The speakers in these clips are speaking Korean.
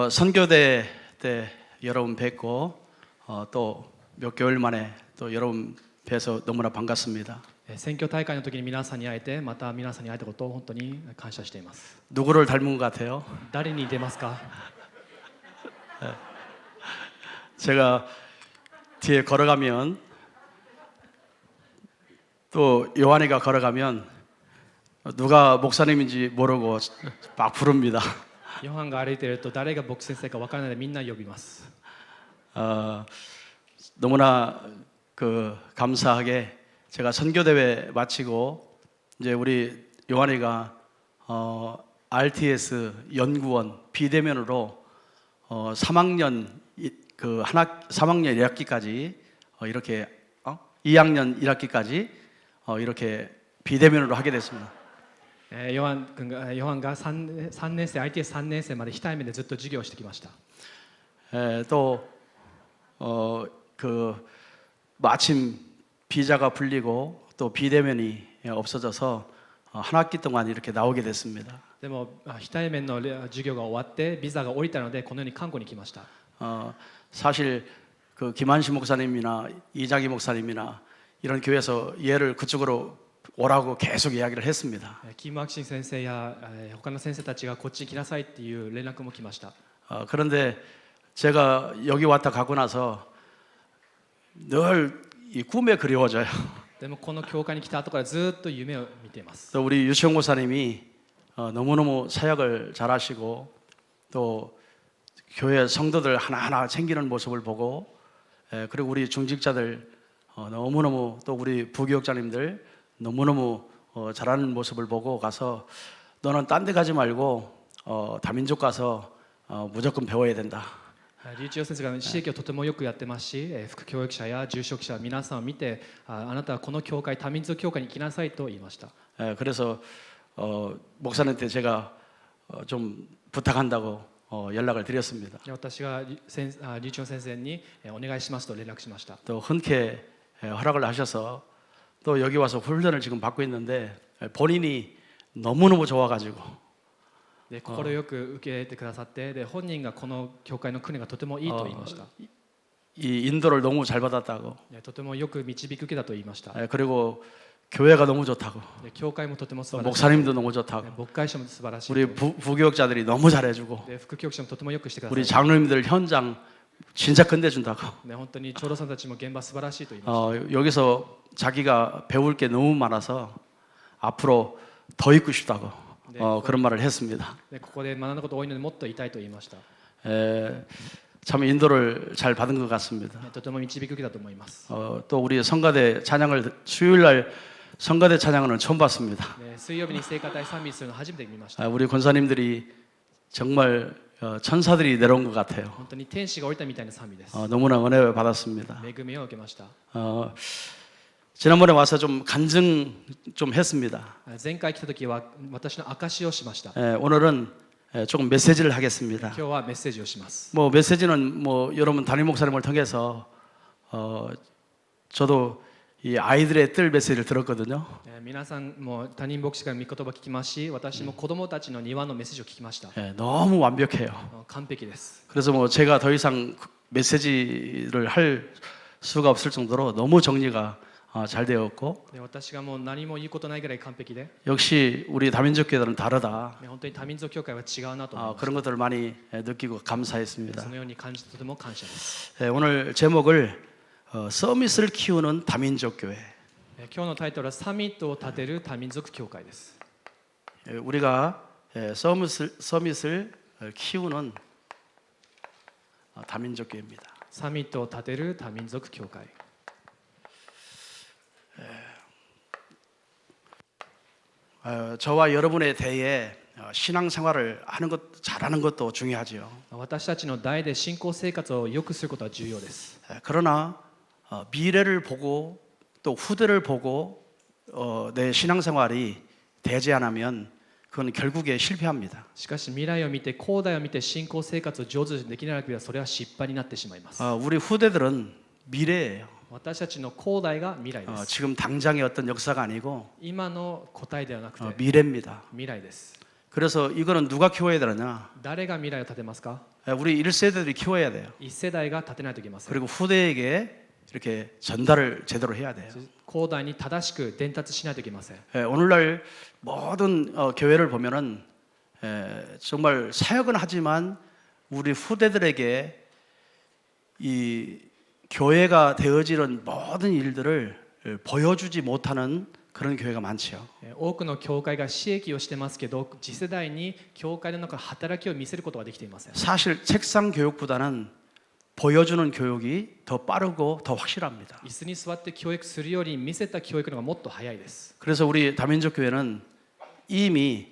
선교대 때 여러분 뵙고 또 몇 개월 만에 또 여러분 뵈서 너무나 반갑습니다. 選挙大会の時に皆さんに会えて、また皆さんに会えたことを本当に感謝しています。 누구를 닮은 것 같아요? 誰に出ますか？ 제가 뒤에 걸어가면 또 요한이가 걸어가면 누가 목사님인지 모르고 막 부릅니다. ヨハンが歩いていると誰が牧師先生か分からないのでみんな呼びます。 너무나 감사하게 제가 선교대회 마치고 이제 우리 요한이가 RTS 연구원 비대면으로 3학년 3학년 1학기까지 이렇게 2학년 1학기까지 이렇게 비대면으로 하게 됐습니다. ヨハンが3年生 RTS 3年生まで非対面でずっと授業をしてきました。 또 마침 비자가 풀리고 또 비대면이 없어져서 한 학기 동안 이렇게 나오게 됐습니다. でも非対面の授業が終わってビザが下りたのでこのように韓国に来ました。 사실 김한식 목사님이나 이장희 목사님이나 이런 교회에서 얘를 그쪽으로 오라고 계속 이야기를 했습니다. キム・アクシン先生や他の先生たちがこっちに来なさいっていう連絡も来ました。 그런데 제가 여기 왔다 가고 나서 늘 이 꿈에 그리워져요. でもこの教会に来た後からずっと夢を見ています。 또 우리 유치원 목사님이 너무너무 사역을 잘하시고 또 교회 성도들 하나하나 챙기는 모습을 보고 그리고 우리 중직자들 너무너무 또 우리 부교육자님들 너무너무 잘하는 모습을 보고 가서 너는 딴 데 가지 말고 다민족 가서 무조건 배워야 된다. リュウチョウ先生が私益をとてもよくやってますし、副教育者や住職者皆さんを見て、あなたはこの教会多民族教会に来なさいと言いました。 그래서 목사님한테 제가 좀 부탁한다고 연락을 드렸습니다. 私がリュウチョウ先生にお願いしますと連絡しました。 또 흔쾌히 허락을 하셔서 또 여기 와서 훈련을 지금 받고 있는데 본인이 너무너무 좋아가지고 で心よく受け入れてくださって、で本人がこの教会の訓練がとてもいいと言いました。 이 인도를 너무 잘 받았다고 とてもよく導き受けたと言いました。 그리고 교회가 너무 좋다고 で教会もとても素晴らしい。 목사님도 너무 좋다고 牧会者も素晴らしい。 우리 부교육자들이 너무 잘해주고 で副教育者もとてもよくしてください。 우리 장로님들 현장 진짜 끝내준다고 ね本当に長老さんたちも現場素晴らしいと言いました。 여기서 자기가 배울 게 너무 많아서 앞으로 더 있고 싶다고 그런 말을 했습니다. でここで学んだこと多いのでもっといたいと言いました。 참 인도를 잘 받은 것 같습니다. とても導き受けたと思います。 또 우리 성가대 찬양을 수요일 날 성가대 찬양은 처음 봤습니다. 水曜日に聖歌隊賛美するの初めて見ました。 우리 권사님들이 정말 천사들이 내려온 것 같아요. 本当に天使が降りたみたいな賛美です。 너무나 은혜 받았습니다. 恵みを受けました。 지난번에 와서 좀 간증 좀 했습니다. 前回来た時は私の証をしました。 오늘은 조금 메시지를 하겠습니다. 今日はメッセージをします。 뭐 메시지는 뭐 여러분 담임 목사님을 통해서 저도 이 아이들의 뜰 메시지를 들었거든요. 皆さんも他人牧師から御言葉聞きますし、私も子供たちの庭のメッセージを聞きました。 너무 완벽해요. 完璧です。 그래서 뭐 제가 더 이상 메시지를 할 수가 없을 정도로 너무 정리가 잘 되었고 私がもう何も言うことないぐらい完璧で、 역시 우리 다민족 교회들은 다르다. 本当に多民族教会は違うなと思います。 그런 것들을 많이 느끼고 감사했습니다. そのように感じてとても感謝です。 오늘 제목을 서밋을 키우는 다민족 교회. 今日のタイトルはサミットを立てる多民族教会です。 우리가 서밋을 키우는 다민족 교회입니다. サミットを立てる多民族教会。 저와 여러분의 대에 신앙생활을 하는 것 잘하는 것도 중요하지요. 私たちの代で信仰生活を良くすることは重要です。 그러나 미래를 보고 또 후대를 보고 내 신앙생활이 되지 않으면 그건 결국에 실패합니다. しかし未来を見て後代を見て信仰生活を上手にできなければそれは失敗になってしまいます。 우리 후대들은 미래예요. 私たちの後代が未来です。 지금 당장의 어떤 역사가 아니고 今の答えではなくて 미래입니다. 未来です。 그래서 이거는 누가 키워야 되느냐? 誰が未来を立てますか？ 우리 1세대들이 키워야 돼요. 1世代が立てないといけません。 그리고 후대에게 이렇게 전달을 제대로 해야 돼요. 後代に正しく伝達しないといけません。 오늘날 모든 교회를 보면은 정말 사역은 하지만 우리 후대들에게 이 교회가 되어지는 모든 일들을 보여주지 못하는 그런 교회가 많지요. 多くの教会が私益をしてますけど、次世代に教会の中の働きを見せることができていません。 사실 책상 교육보다는 보여주는 교육이 더 빠르고 더 확실합니다. 椅子に座って教育するより見せた教育の方がもっと早いです。 그래서 우리 다민족 교회는 이미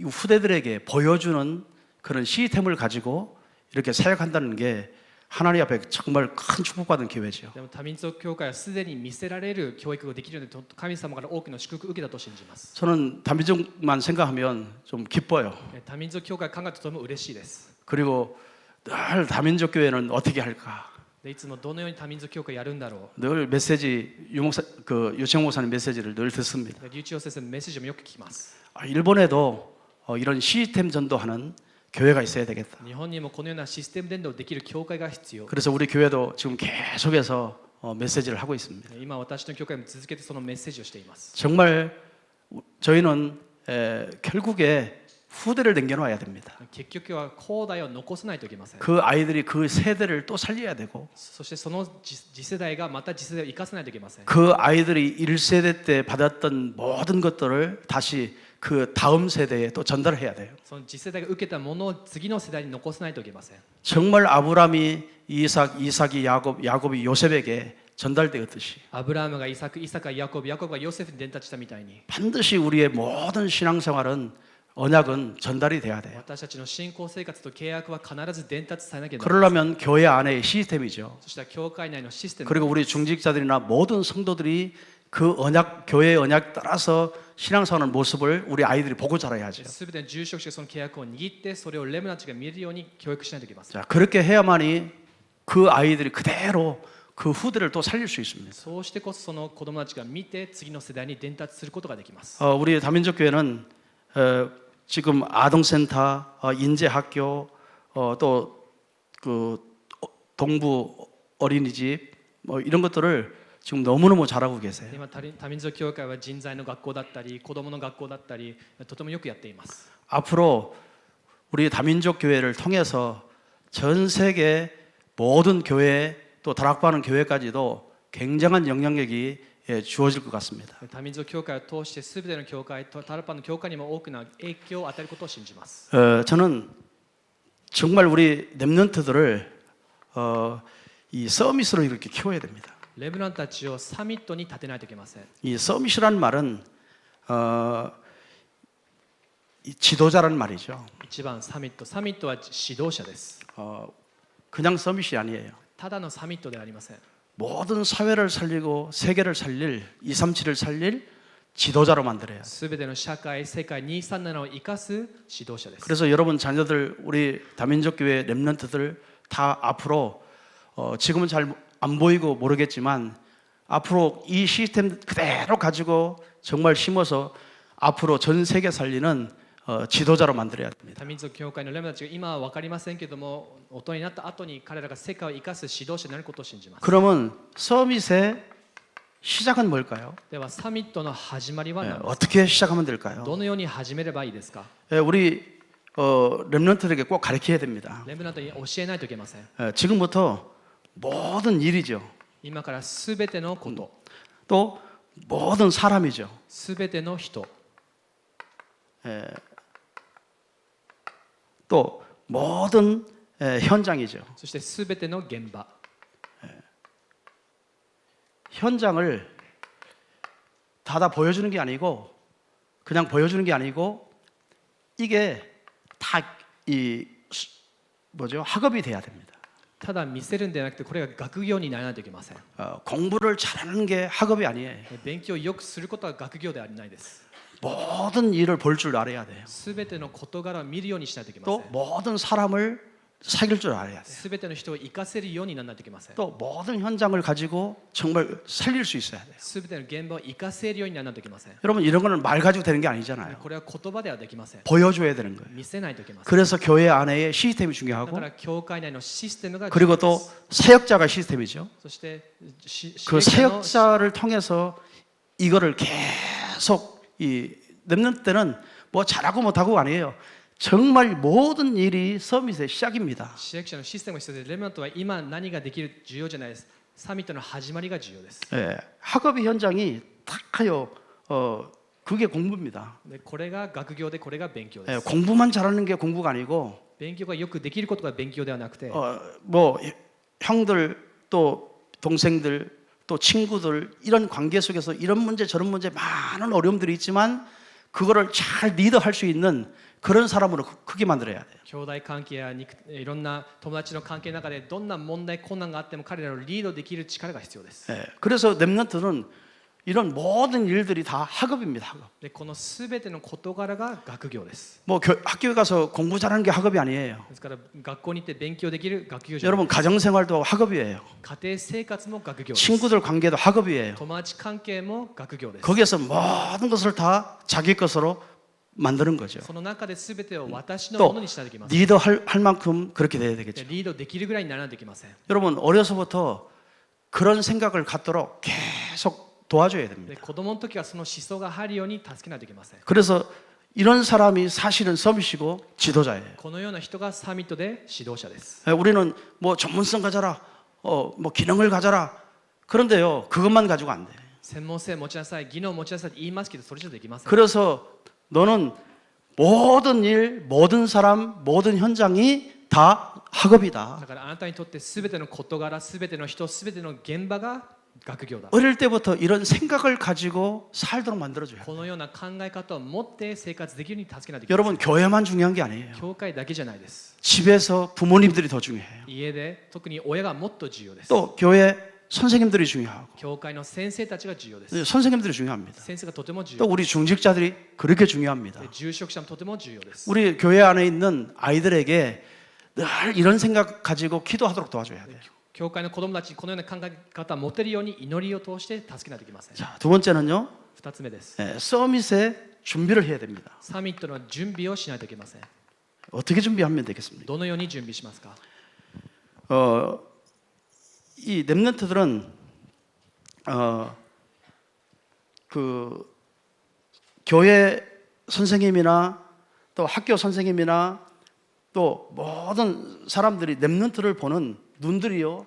후대들에게 보여주는 그런 시스템을 가지고 이렇게 사역한다는 게 하나님 앞에 정말 큰 축복받은 교회죠. でも多民族教会はすでに見せられる教育ができるので、神様から多くの祝福を受けたと信じます。 저는 다민족만 생각하면 좀 기뻐요. 多民族教会を考えるととても嬉しいです。 그리고 늘 다민족 교회는 어떻게 할까? でいつもどのように多民族教会をやるんだろ 늘 메시지 유청 목사님 메시지를 늘 듣습니다. う。リュウチオ先生のメッセージもよく聞きます。 일본에도 이런 시스템 전도하는 교회가 있어야 되겠다. 日本にもこのようなシステム伝道できる教会が必要。 그래서 우리 교회도 지금 계속해서 메시지를 하고 있습니다. 今私の教会も続けてそのメッセージをしています。 정말 저희는 결국에 후대를 남겨놔야 됩니다. 結局は後代を残さないといけません。 그 아이들이 그 세대를 또 살려야 되고 そしてその次世代がまた次世代を生かさないといけません。 그 아이들이 1세대 때 받았던 모든 것들을 다시 그 다음 세대에 또 전달해야 돼요. その次世代が受けたものを次の世代に残さないといけません。 정말 아브라함이 이삭이 야곱, 야곱이 요셉에게 전달되었듯이 アブラハムがイサク、イサクがヤコブ、ヤコブがヨセフに伝達したみたいに、 반드시 우리의 모든 신앙생활은 언약은 전달이 돼야 돼요. 私たちの信仰生活と契約は必ず伝達されなきゃならない。 그러려면 교회 안에 시스템이죠. そしたら教会内のシステム、 그리고 우리 중직자들이나 모든 성도들이 그 언약, 교회의 언약 따라서 신앙생활하는 모습을 우리 아이들이 보고 자라야죠. すべての住職者がその契約を握ってそれをレムナントが見るように教育しないといけません。 자, 그렇게 해야만이 그 아이들이 그대로 그 후대를 또 살릴 수 있습니다. そうしてこそその子供たちが見て次の世代に伝達することができます。 우리 다민족 교회는 지금 아동센터, 인재학교, 또 그 동부 어린이집 뭐 이런 것들을 지금 너무너무 잘하고 계세요. 今多民族教会は人材の学校だったり子供の学校だったりとてもよくやっています。 앞으로 우리 다민족 교회를 통해서 전 세계 모든 교회 또 다락방하는 교회까지도 굉장한 영향력이 주어질 것 같습니다. 多民族教会を通してすべての教会とタラパンの教会にも多くの影響を与えることを信じます。 저는 정말 우리 렘넌트들을 이 서밋으로 이렇게 키워야 됩니다. レブナンたちをサミットに立てないといけません。 이 서밋이라는 말은 이 지도자라는 말이죠. 一番サミットは指導者です。 그냥 서밋이 아니에요. ただのサミットではありません。 모든 사회를 살리고 세계를 살릴 237을 살릴 지도자로 만들어야 돼요. すべての社会、世界237を生かす指導者です。 그래서 여러분 자녀들 우리 다민족 교회 렘넌트들 다 앞으로 지금은 잘 안 보이고 모르겠지만 앞으로 이 시스템 그대로 가지고 정말 심어서 앞으로 전 세계 살리는 지도자로 만들어야 됩니다. 多民族教会のレムナンたちが今は分かりませんけども、大人になった後に彼らが世界を生かす指導者になることを信じます。 그러면 서밋의 시작은 뭘까요? ではサミットの始まりは何ですか？ 어떻게 시작하면 될까요? どのように始めればいいですか？ 우리 렘넌트들에게 꼭 가르쳐야 됩니다. レムナントに教えないといけません。 지금부터 모든 일이죠. 今からすべてのこと、 또 모든 사람이죠. すべての人、 또 모든 현장이죠. そしてすべての現場、 현장을 다 보여주는 게 아니고 그냥 보여주는 게 아니고 이게 다 이 뭐죠? 학업이 돼야 됩니다. ただ見せるんではなくてこれが学業にならないといけません。 공부를 잘하는 게 학업이 아니에요. 勉強をよくすることは学業ではないです。 모든 일을 볼 줄 알아야 돼요. すべての事柄を見るようにしないといけませ 또 ん。 모든 사람을 사귈 줄 알아야 돼요. 全ての人を生かせるようにならないといけません。 또 모든 현장을 가지고 정말 살릴 수 있어야 돼요. 全ての現場を生かせるようにならないといけません。 여러분 이런 거는 말 가지고 되는 게 아니잖아요. これは言葉ではできません。 보여줘야 되는 거예요. 見せないといけません。 그래서 교회 안에 시스템이 だ 중요하고 から教会内のシステムが重要 그리고 で 또 す。 사역자가 시스템이죠. そしてし 그 支援者の 사역자를 통해서 이거를 계속 이 랩넌트 때는 뭐 잘하고 못하고 아니에요. 정말 모든 일이 서밋의 시작입니다. 支援者のシステムが必要で、レムナントは今何ができる重要じゃないです。サミットの始まりが重要です。 예, 학업의 현장이 딱하여 그게 공부입니다. でこれが学業で、これが勉強で 예, す。 공부만 잘하는 게 공부가 아니고 勉強がよくできることが勉強ではなくて、 뭐 형들 또 동생들 또 친구들 이런 관계 속에서 이런 문제 저런 문제 많은 어려움들이 있지만 그거를 잘 리더할 수 있는 그런 사람으로 크게 만들어야 돼요. 兄弟関係やいろんな友達の関係の中でどんな問題困難があっても彼らをリードできる力が必要です。 예, 그래서 랩넌트는 이런 모든 일들이 다 학업입니다. 학업. でこのすべての事柄が学業です。 뭐 학교에 가서 공부 잘하는 게 학업이 아니에요. ですから学校に行って勉強できる学業じゃない。 여러분 가정생활도 학업이에요. 家庭生活も学業です。 친구들 관계도 학업이에요. 友達関係も学業です。 거기에서 모든 것을 다 자기 것으로 만드는 거죠. その中で全てを私のものにしないといけません。 리더 할 만큼 그렇게 돼야 되겠죠. リードできるぐらいにならないといけません。 여러분 어려서부터 그런 생각을 갖도록 계속 도와줘야 で 됩니다. 子供の時はその思想が入るように助けないといけません。 그래서 이런 사람이 사실은 서밋이고 지도자예요. このような人がサミットで指導者です。 우리는 뭐 전문성 가져라, 뭐 기능을 가져라. 그런데요, 그것만 가지고 안 돼. 専門性持ちなさい、技能持ちなさいって言いますけど、それじゃできません。 그래서 너는 모든 일, 모든 사람, 모든 현장이 다 학업이다. だからあなたにとって全ての事柄、全ての人、全ての現場が学業だ。 어릴 때부터 이런 생각을 가지고 살도록 만들어줘요. このような考え方を持って生活できるように助けないといけません。 여러분 교회만 중요한 게 아니에요. 教会だけじゃないです。 집에서 부모님들이 더 중요해요. 家で特に親がもっと重要です。 또 교회 선생님들이 중요하고 教会の先生たちが重要です。 선생님들이 중요합니다. 先生がとても重 또 要。 우리 중직자들이 그렇게 중요합니다. で住職者もとても重要です。 우리 교회 안에 있는 아이들에게 늘 이런 생각 가지고 기도하도록 도와줘야 돼요. 教会の子供たちにこのような考え方を持てるように祈りを通して助けないといけません。 자, 두 번째는요. 2つ目です。 서밋에 준비를 해야 됩니다. サミットの準備をしないといけません。 어떻게 준비하면 되겠습니까? どのように準備しますか？ 이 랩런트들은 그 교회 선생님이나 또 학교 선생님이나 또 모든 사람들이 랩런트를 보는 눈들이요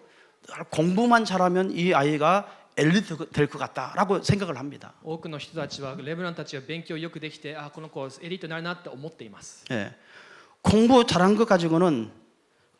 공부만 잘하면 이 아이가 엘리트 될 것 같다라고 생각을 합니다. 多くの人たちはレブランたちが勉強よくできて、あ、この子エリートになるなって思っています。 예. 공부 잘한 것 가지고는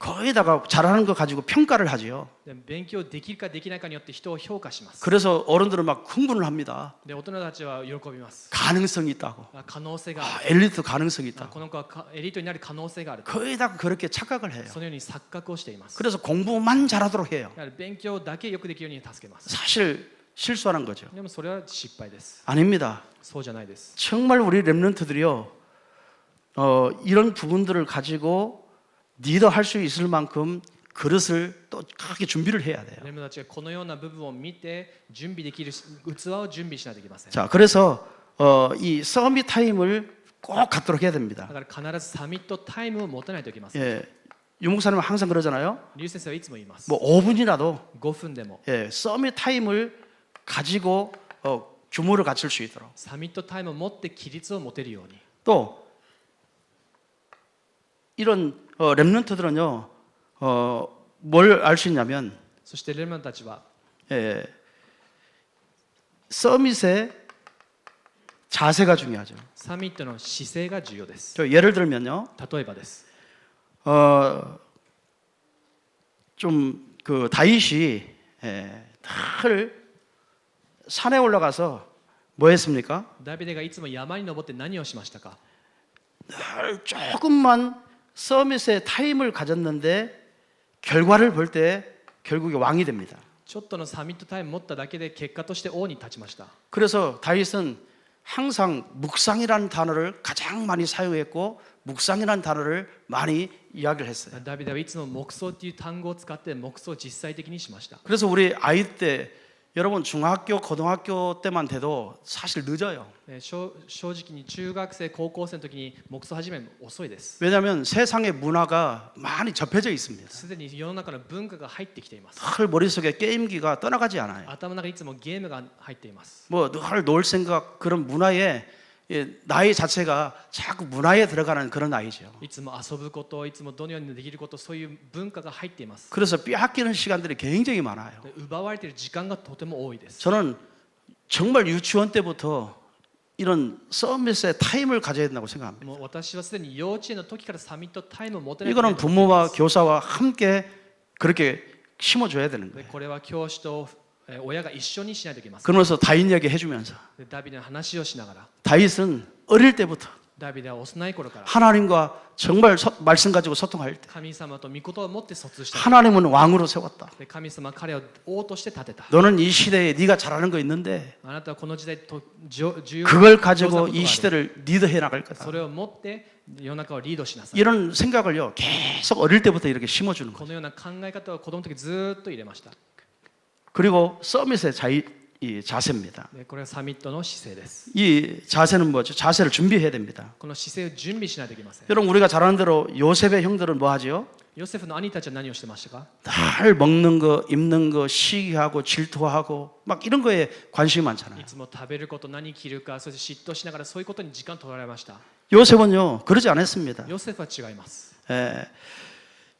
거의다가 잘하는 거 가지고 평가를 하지요. で勉強できるかできないかによって人を評価します。 그래서 어른들은 막 흥분을 합니다. で大人たちは喜びます。 가능성이 있다고. あ、可能性があ 아, る。 엘리트 가능성이 あ、 있다고. この子はエリートになる可能性がある。 거의 다 그렇게 착각을 해요. そのように錯覚をしています。 그래서 공부만 잘하도록 해요. やはり勉強だけよくできるように助けます。 사실 실수하는 거죠. でもそれは失敗です。 아닙니다. そうじゃないです。 정말 우리 랩런트들이요, 이런 부분들을 가지고 리더할 수 있을 만큼 그릇을 또 크게 준비를 해야 돼요. レムたちがこのような部分を見て準備できる器を準備しないといけません。 자, 그래서 이 서밋 타임을 꼭 갖도록 해야 됩니다. だから必ずサミットタイムを持たないといけません。 예, 유목사님은 항상 그러잖아요. リュウ先生はいつも言います。 뭐 5분이라도 5分でも 예, 서밋 타임을 가지고 규모를 갖출 수 있도록. サミットタイムを持って規律を持てるように。 또 이런 랩런트들은요, 뭘 알 수 있냐면 そしてレムたちは 예, 서밋의 자세가 중요하죠. サミットの姿勢が重要です。 저 예를 들면요, 例えばです。 좀 그 다윗이 늘 산에 올라가서 뭐 했습니까? ダビデがいつも山に登って何をしましたか？ 늘 조금만 서밋의 타임을 가졌는데 결과를 볼 때 결국에 왕이 됩니다. ちょっとのサミットタイム持っただけで結果として王に立ちました。 그래서 다윗은 항상 묵상이라는 단어를 가장 많이 사용했고 묵상이라는 단어를 많이 이야기를 했어요. ダビデはいつも黙想っていう単語を使って黙想を実際的にしました。 그래서 우리 아이 때 여러분 중학교, 고등학교 때만 돼도 사실 늦어요. 正直に中学生高校生の時に黙想始めるの遅いです。 왜냐하면 세상의 문화가 많이 접해져 있습니다. すでに世の中の文化が入ってきています。 늘 머릿속에 게임기가 떠나가지 않아요. 頭の中にいつもゲームが入っています。 뭐 늘 놀 생각 그런 문화에 나이 자체가 자꾸 문화에 들어가는 그런 나이죠. いつも遊ぶこと、いつもどのようにできること、そういう文化が入っています。 그래서 빼앗기는 시간들이 굉장히 많아요. で奪われている時間がとても多いです。 저는 정말 유치원 때부터 이런 서밋의 타임을 가져야 된다고 생각합니다. もう私はすでに幼稚園の時からサミットタイムを持てないと 이거는 思っています。 부모와 교사와 함께 그렇게 심어줘야 되는 で 거예요. これは教師と親が一緒にしないといけません。 그러면서 다윗 얘기 해주면서 でダビデの話をしながら、 다윗은 어릴 때부터 ダビデは幼い頃から 하나님과 정말 말씀 가지고 소통할 때 神様と御言を持って疎通した。 하나님은 왕으로 세웠다. で神様は彼を王として立てた。 너는 이 시대에 네가 잘하는 거 있는데 あなたはこの時代と重要 그걸 な 가지고 ことが 이 ある。 시대를 리드해 나갈 거다. それを持って世の中をリードしなさい。 이런 생각을요 계속 어릴 때부터 이렇게 심어주는 こ 거예요. のような考え方を子供の時ずーっと入れました。 그리고 서밋의 이 자세입니다. でこれはサミットの姿勢です。 이 자세는 뭐죠? 자세를 준비해야 됩니다. この姿勢を準備しないといけません。 여러분 우리가 잘 아는 대로 요셉의 형들은 뭐 하죠? ヨセフの兄たちは何をしてましたか？ 늘 먹는 거, 입는 거, 시기하고 질투하고 막 이런 거에 관심이 많잖아요. いつも食べること、何着るか、そして嫉妬しながらそういうことに時間を取られました。 요셉은요 그러지 않았습니다. ヨセフは違います。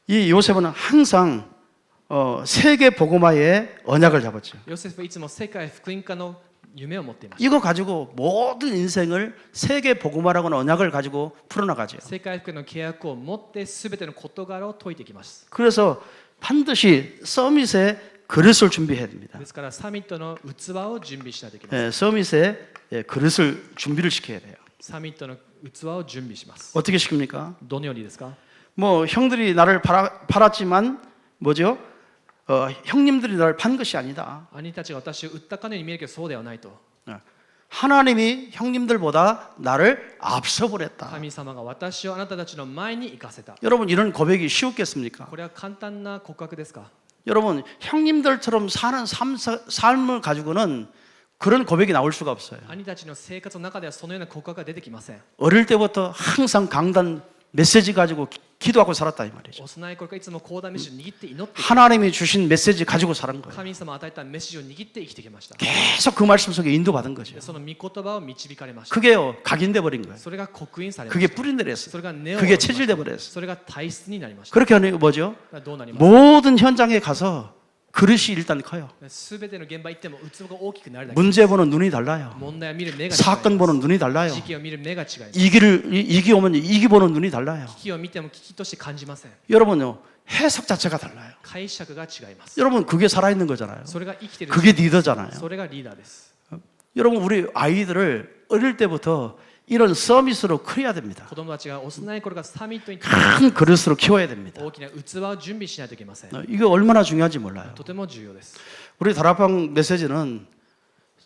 이 요셉은 항상 세계 복음화의 언약을 잡았죠. ヨセフはいつも世界福音化の夢を持っていました。 이거 가지고 모든 인생을 세계 복음화라고는 언약을 가지고 풀어나가죠. 世界福音の契約を持って全ての事柄を説いていきます。 그래서 반드시 서밋의 그릇을 준비해야 됩니다. ですからサミットの器を準備しないといけません。 서밋의 그릇을 준비를 시켜야 돼요. サミットの器を準備します。 어떻게 시킵니까? どのようにですか？ 뭐 형들이 나를 팔았지만 뭐죠? 형님들이 나를 판 것이 아니다. 兄たちが私を売ったかのように見えるけどそうではないと。 하나님이 형님들보다 나를 앞서 버렸다. 神様が私をあなたたちの前に行かせた。 여러분 이런 고백이 쉬웠겠습니까? これは簡単な告白ですか？ 여러분 형님들처럼 사는 삶을 가지고는 그런 고백이 나올 수가 없어요. 兄たちの生活の中ではそのような告白が出てきません。 어릴 때부터 항상 강단 메시지 가지고 기도하고 살았다 이 말이죠. 幼い頃からいつも講談メッセージを握って祈って 하나님이 주신 메시지 가지고 살은 거예요. 神様が与えたメッセージを握って生きてきました。 계속 그 말씀 속에 인도받은 거죠. その御言葉を導かれました。 그게요 각인돼 버린 거예요. それが刻印されま 그게 した。 뿌린 내렸어요. それが根を 그게 折りました 체질돼 버렸어요. それが体質になりました。 그렇게 하니 뭐죠? どうなりますか？ 모든 현장에 가서 그릇이 일단 커요. すべての現場行っても器が大きくなるだけ。 문제 보는 눈이 달라요. 問題を見る目が違います。 사건 보는 눈이 달라요. 時期を見る目が違います。 이기 오면 이기 보는 눈이 달라요. 危機を見ても危機として感じません。 여러분요 해석 자체가 달라요. 解釈が違います。 여러분 그게 살아있는 거잖아요. それが生きている。 그게 리더잖아요. それがリーダーです。 여러분 우리 아이들을 어릴 때부터 이런 서밋으로 크려야 됩니다. 子供たちが幼い頃からサミットに 큰 그릇으로 키워야 됩니다. 大きな器を準備しないといけません。 이게 얼마나 중요한지 몰라요. とても重要です。 우리 다락방 메시지는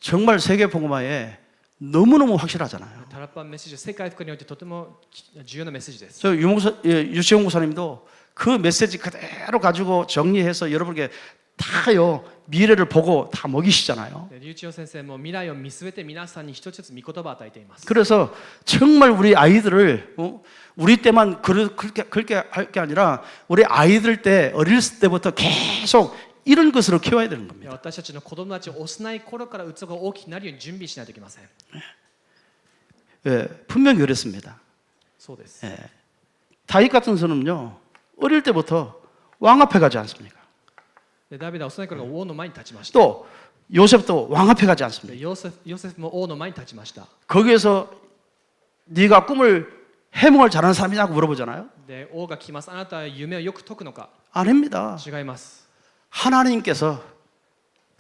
정말 세계 복음화에 너무너무 확실하잖아요. タラッパンメッセージ、世界福音においてとても重要なメッセージです。 저 유치원 목사님도 그 메시지 그대로 가지고 정리해서 여러분에게 다요 미래를 보고 다 먹이시잖아요. リュウチオ先生も未来を見据えて皆さんに一つずつ御言葉を与えています。 그래서 정말 우리 아이들을 우리 때만 그렇게 할 게 아니라 우리 아이들 때 어릴 때부터 계속 이런 것으로 키워야 되는 겁니다. 私たちの子供たちを幼い頃から器が大きくなるように準備しないといけません。 예, 분명히 그랬습니다. そうです。 예. 다윗 같은 선은요 어릴 때부터 왕 앞에 가지 않습니까? でダビデは幼い頃から王の前に立ちました。 또 요셉도 왕 앞에 가지 で 않습니까? ヨセフも王の前に立ちました。 거기에서 네가 꿈을 해몽을 잘하는 사람이냐고 물어보잖아요. で王が来ます。あなたは夢をよく解くのか？ 아닙니다. 違います。 하나님께서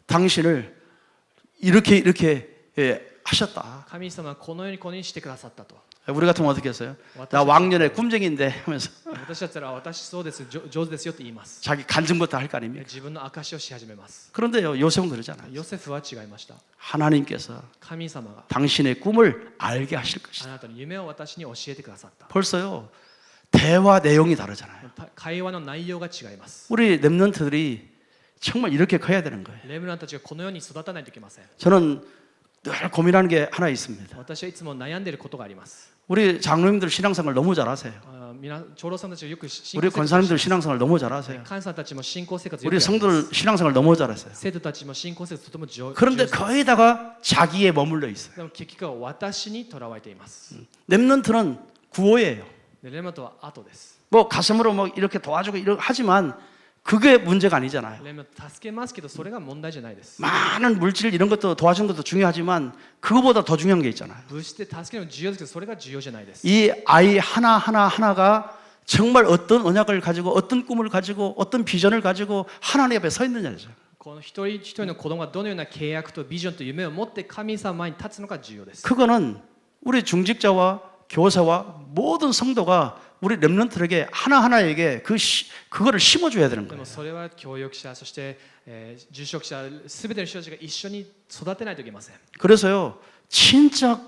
당신을 이렇게 하셨다. 神様はこのようにしてくださったと。 우리 같으면 어떻게 했어요? 나 私 왕년에 꿈쟁이인데 하면서 私だったら私そうです上手ですよって言います 자기 간증부터 할 거 아닙니까? 自分の証しをし始めます 그런데요, 요셉은 그러잖아요. ヨセフは違いました 하나님께서 神様が 당신의 꿈을 알게 하실 あ 것이다. なたの夢を私に教えてくださった 벌써요, 대화 내용이 다르잖아요. 会話の内容が違います 우리 랩런트들이 정말 이렇게 커야 되는 거예요. レムランたちがこのように育たないといけません 저는 늘 고민하는 게 하나 있습니다. 私はいつも悩んでいることがあります 우리 장로님들 신앙생활 너무 잘하세요. 長老さんたちはよく信 우리 仰生活を 권사님들 신앙생활 너무 잘하세요. 監査たちも信仰生活をよ 우리 くやります 성도들 신앙생활 너무 잘했어요. 生徒たちも信仰生活とても上手 그런데 거기다가 자기에 머물러 있어요. でも結局は私にとらわれています 랩런트는 구호예요. でレムラントは後です 뭐 가슴으로 뭐 이렇게 도와주고 이렇게 하지만 그게 문제가 아니잖아요. レムラント助けますけどそれが問題じゃないです 많은 물질 이런 것도 도와주는 것도 중요하지만 그거보다 더 중요한 게 있잖아요. 物質で助けるの重要ですけどそれが重要じゃないです 이 아이 하나가 정말 어떤 언약을 가지고 어떤 꿈을 가지고 어떤 비전을 가지고 하나님 앞에 서 있느냐죠. この一人一人の子供がどのような契約とビジョンと夢を持って神様に立つのが重要です 그거는 우리 중직자와 교사와 모든 성도가 우리 랩런트에게 하나하나에게 그거를 심어줘야 되는 で 거예요. もそれは教育者そして、住職者すべての人たちが一緒に育てないといけません 그래서요, 진짜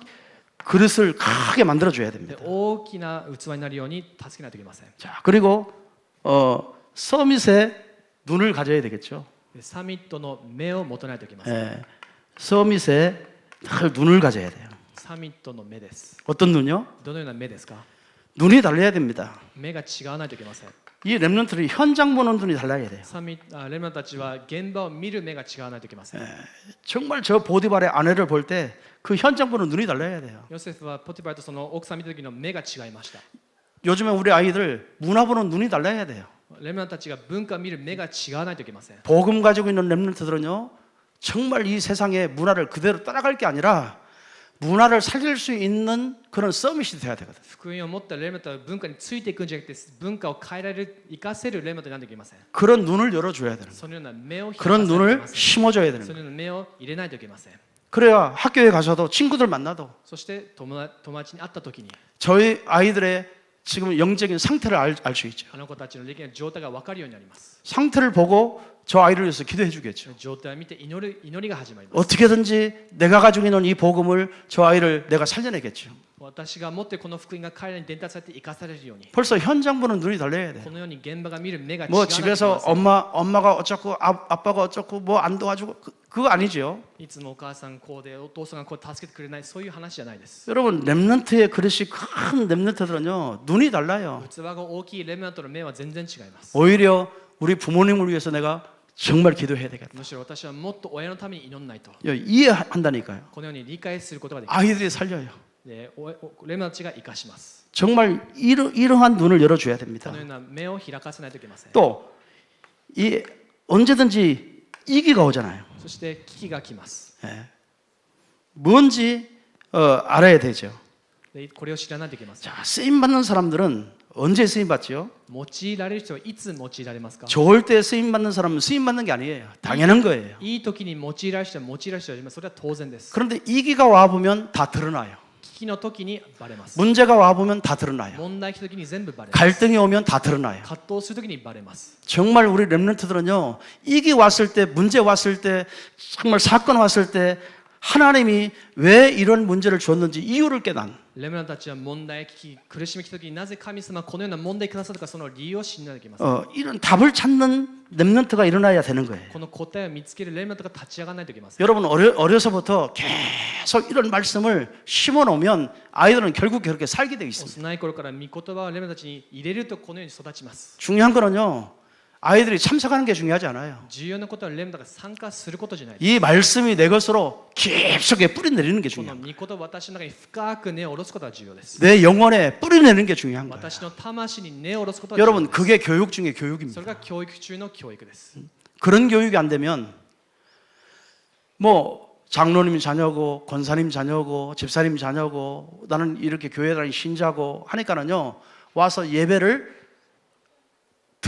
그릇을 크게 만들어줘야 で 됩니다. 大きな器になるように助けないといけません 자, 그리고 서밋에 눈을 가져야 되겠죠. でサミットの目を持たないといけません 예, 서밋에 늘 눈을 가져야 돼요. サミットの目です 어떤 눈요? どのような目ですか 눈이 달라야 됩니다. 目が違わないといけません 이 랩런트들이 현장 보는 눈이 달라야 돼요. レムナたちは現場を見る目が違わないといけません 정말 저 보디발의 아내를 볼 때 그 현장 보는 눈이 달라야 돼요. ヨセフはポティパラとその奥さん見た時の目が違いました 요즘에 우리 아이들 문화 보는 눈이 달라야 돼요. レムナたちが文化を見る目が違わないといけません 복음 가지고 있는 랩런트들은요, 정말 이 세상의 문화를 그대로 따라갈 게 아니라 문화를 살릴 수 있는 그런 서밋이 돼야 되거든요. 福音を持ったレムナとは文化についていくんじゃなくて文化を変えられる生かせるレムナとなんといけません 그런 눈을 열어줘야 되는 거예요. そのような目を開か 그런 せないといけ 눈을 ません 심어줘야 되는 そ 거예요. のような目を入れないといけません 그래야 학교에 가서도 친구들 만나도 そして友達に会った時に 저희 아이들의 지금 영적인 상태를 알 수 있죠. あの子たちの霊的な状態が分かるようになります 상태를 보고 저 아이를 위해서 기도해 주겠죠. 状態を見て祈りが始まります 어떻게든지 내가 가지고 있는 이 복음을 저 아이를 내가 살려내겠죠. 私が持ってこの福音が彼らに伝達されて生かされるように 벌써 현장 보는 눈이 달려야 돼요. このように現場が見る目が違 뭐 わないといけ 집에서 ません 엄마가 어쩌고 아빠가 어쩌고 뭐 안 도와주고 그거 아니죠. いつもお母さんこうでお父さんがこう助けてくれないそういう話じゃないです 여러분 랩런트의 그릇이 큰 랩런트들은요 눈이 달라요. 器が大きいレムナントの目は全然違います 오히려 우리 부모님을 위해서 내가 정말 기도해야 되겠다. むしろ私はもっと親のために祈らないと 이해한다니까요. このように理解することができます 아이들이 살려요. でレムナントが生かします 정말 이러한 눈을 열어줘야 こ 됩니다. のような目を開かせないといけません 또 이 언제든지 이기가 오잖아요. そして危機が来ます 예. 뭔지 알아야 되죠. でこれを知らないといけません 자, 쓰임 받는 사람들은 언제 쓰임 받지요? 用いられる人はいつ用いられますか 좋을 때 쓰임 받는 사람은 쓰임 받는 게 아니에요. 당연한 거예요. いい時に用いられる人は用いられる人はそれは当然です 그런데 이기가 와 보면 다 드러나요. 危機の時にバレます 문제가 와 보면 다 드러나요. 問題来た時に全部バレます 갈등이 오면 다 드러나요. 葛藤する時にバレます 정말 우리 랩런트들은요, 이기 왔을 때, 문제 왔을 때, 정말 사건 왔을 때 하나님이 왜 이런 문제를 주었는지 이유를 깨닫는 レムナントたちは問題危機苦しみ来た時になぜ神様はこのような問題くださったかその理由を知らなきゃいけません 이런 답을 찾는 랩런트가 일어나야 되는 거예요. この答えを見つけるレムナントが立ち上がらないといけません 여러분 어려서부터 계속 이런 말씀을 심어 놓으면 아이들은 결국 그렇게 살게 되어 있습니다. 幼い頃から御言葉をレムナントたちに入れるとこのように育ちます 중요한 거는요, 아이들이 참석하는 게 중요하지 않아요. 重要なことはレムナントが参加することじゃない 이 말씀이 내 것으로 깊숙이 뿌리 내리는 게 この 중요합니다. 御言葉を私の中に深く根を下ろすことが重要です 내 영혼에 뿌리 내는 게 중요한 거예요. 私の魂に根を下ろすことが重要 여러분 です 그게 교육 중에 そ 교육입니다. れが教育中の教育です 그런 교육이 안 되면 뭐 장로님 자녀고 권사님 자녀고 집사님 자녀고 나는 이렇게 교회 다니는 신자고 하니까는요 와서 예배를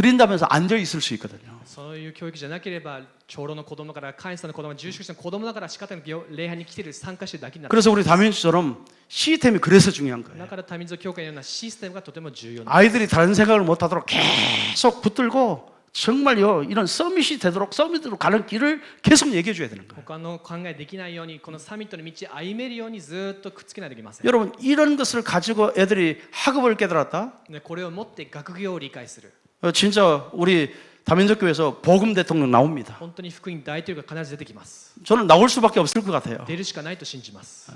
드린다면서 앉아 있을 수 있거든요. そういう教育じゃなければ長老の子供から会員さんの子供住職者の子供だから仕方なく礼拝に来てる参加してるだけになって 그래서 우리 다민주처럼 시스템이 그래서 중요한 だ 거예요. から多民族教会のようなシステムがとても重要な 아이들이 다른 생각을 못하도록 계속 붙들고 정말요 이런 서밋이 되도록 서밋으로 가는 길을 계속 얘기해 줘야 되는 거예요. 他の考えできないようにこのサミットの道歩めるようにずっとくっつけないといけません。 여러분 이런 것을 가지고 애들이 학업을 깨달았다. ねこれを持って学業を理解する。 진짜 우리 다민족교회에서 복음 대통령 나옵니다. 本当に福音大統領が必ず出てきます。 저는 나올 수밖에 없을 것 같아요. 出るしかないと信じます。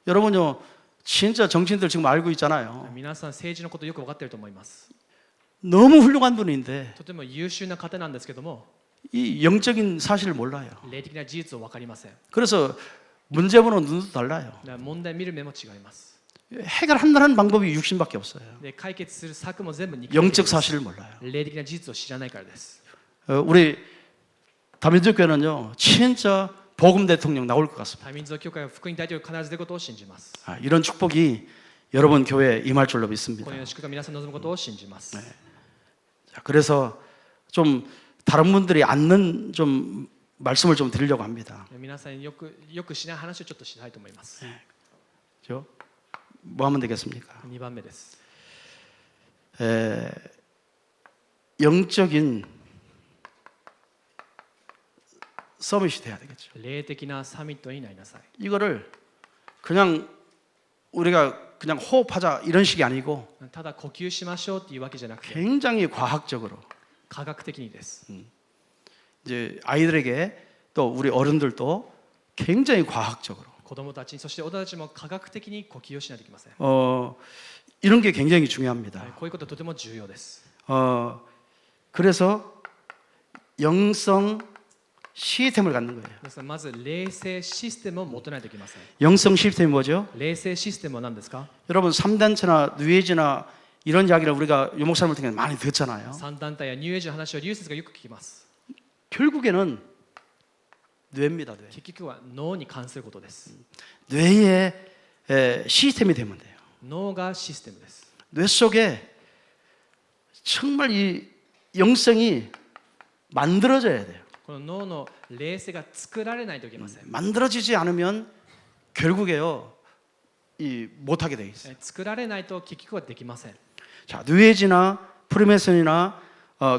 여러분요 진짜 정치인들 지금 알고 있잖아요. 皆さん政治のことよく分かっていると思います。 너무 훌륭한 분인데 とても優秀な方なんですけども 이 영적인 사실을 몰라요. 霊的な事実を分かりません。 그래서 문제 보는 눈도 달라요. だから問題見る目も違います。 해결한다는 방법이 육신밖에 없어요. で解決する策も全部肉 영적 的です 사실을 몰라요. 霊的な事実を知らないからです。 우리 다민족교회는요 진짜 복음 대통령 나올 것 같습니다. 多民族教会は福音大統領が必ず出ることを信じます。 이런 축복이 여러분 교회에 임할 줄로 こ 믿습니다. のような祝福が皆さん望むことを信じます。 자, 그래서 좀 다른 분들이 않는 좀 말씀을 좀 드리려고 합니다. 皆さんよくしない話をちょっとしたいと思います。 뭐 하면 되겠습니까? 2番目です。 영적인 서밋이 돼야 되겠죠. 霊的なサミットになりなさい。 이거를 그냥 우리가 그냥 호흡하자 이런 식이 아니고 ただ呼吸しましょうっていうわけじゃなくて 굉장히 과학적으로 科学的にです。 이제 아이들에게 또 우리 어른들도 굉장히 과학적으로 子供たちにそして大人たちも科学的に呼吸をしないといけません。 이런 게 굉장히 중요합니다. こういうことはとても重要です。 그래서 영성 시스템을 갖는 거예요. ですからまず霊性システムを持たないといけません。 영성 시스템이 뭐죠? 霊性システムは何ですか？ 여러분 3단체나 뉴에이지나 이런 이야기를 우리가 유목사님을 통해 많이 듣잖아요. 三団体やニューエイジの話を流説がよく聞きます。 결국에는 뇌입니다. 뇌. 結局は脳に関することです。 뇌의 시스템이 되면 돼요. 脳がシステムです。 뇌 속에 정말 이 영성이 만들어져야 돼요. この脳の霊性が作られないといけません。 만들어지지 않으면 결국에요 이 못하게 돼 있어요. 作られないと結局はできません。 자, 뉴에이지나 프리메이슨이나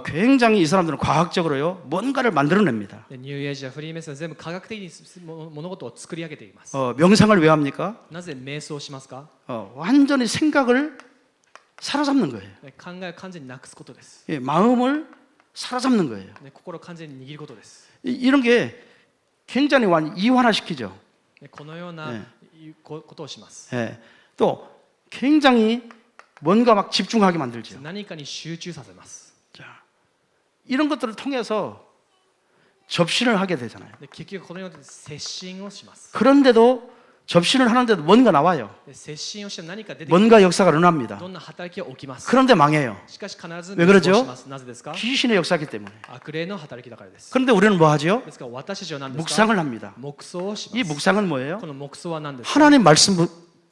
굉장히 이 사람들은 과학적으로요 뭔가를 만들어냅니다. でニューエイジやフリーメイソンは全部科学的に物事を作り上げています。 명상을 왜 합니까? なぜ瞑想をしますか？ 완전히 생각을 사로잡는 거예요. 考えを完全になくすことです。 예, 마음을 사로잡는 거예요. 心を完全に握ることです。 이런 게 굉장히 이완화시키죠. このようなことをします。 예, 또 굉장히 뭔가 막 집중하게 만들죠. 何かに集中させます。 자, 이런 것들을 통해서 접신을 하게 되잖아요. で結局このように接近をします。 그런데도 접신을 하는데도 뭔가 나와요. で接近をして何か出てき 뭔가 역사가 일어납니다. どんな働きが起きます。 그런데 망해요. しかし必ず 왜 그러죠? 滅亡します。なぜですか？ 귀신의 역사이기 때문에. 悪霊の働きだからです。 그런데 우리는 뭐 하죠? ですから私たちは何ですか？ 묵상을 합니다. 黙想をし 이 ます。 묵상은 뭐예요? この黙想は何ですか？ 하나님 말씀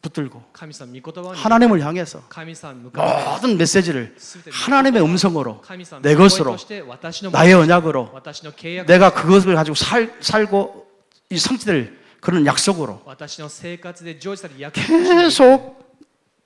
붙들고 神様御言葉に 하나님을 향해서 神様に向かって 모든 메시지를 全て 하나님의 음성으로 神様 내 の声 것으로 として私の 나의 언약으로 私の契約 내가 그것을 가지고 살고 이 성취될 그런 약속으로 私の生活で成就される約 계속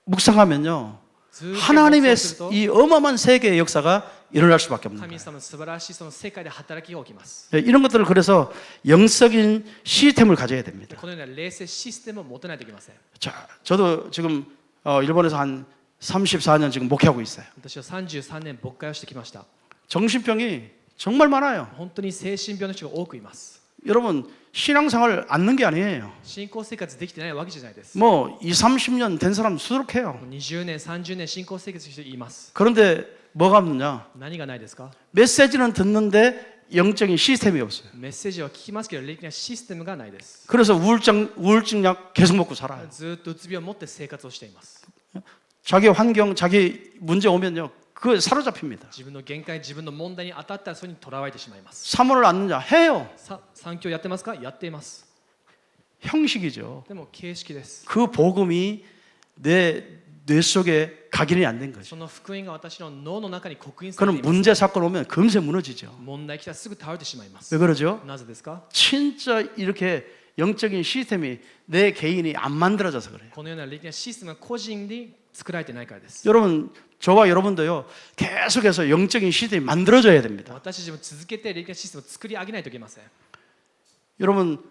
묵상하면요 ずっと 하나님의 黙想すると 이 어마어마한 세계의 역사가 일어날 수밖에 없는 神 거예요. 様の素晴らしいその世界で働きが起きます。 이런 것들을 그래서 영적인 시스템을 가져야 で 됩니다. このような霊性システムを持たないといけません。 자, 저도 지금 일본에서 한 34년 지금 목회하고 있어요. 私は33年牧会をしてきました。 정신병이 정말 많아요. 本当に精神病の人が多くいます。 여러분 신앙생활 않는 게 아니에요. 信仰生活できてないわけじゃないです。 뭐 2, 30년 된 사람 수두룩해요. 20年、30年信仰生活しています。 그런데 뭐가 없느냐? 何がないですか？ 메시지는 듣는데 영적인 시스템이 없어요. メッセージは聞きますけど霊的なシステムがないです。 그래서 우울증약 계속 먹고 살아요. ずっとうつ病を持って生活をしています。 자기 환경, 자기 문제 오면요, 그 사로잡힙니다. 自分の限界、自分の問題に当たったらそれにとらわれてしまいます。 사모를 않느냐? 해요. 三教やってますか？やっています。 형식이죠. でも形式です。 그 복음이 내 뇌 속에 각인이 안 된 거죠. その福音が私の脳の中に刻印され 그럼 ています。 문제 사건 오면 금세 무너지죠. 問題来たらすぐ倒れてしまいま 왜 す。 그러죠? なぜですか？ 진짜 이렇게 영적인 시스템이 내 개인이 안 만들어져서 그래요. このような歴史システムが個人で作られてないからです。 여러분, 저와 여러분도요, 계속해서 영적인 시스템이 만들어져야 됩니다. 私たちも続けて歴史システムを作り上げないといけません。 여러분,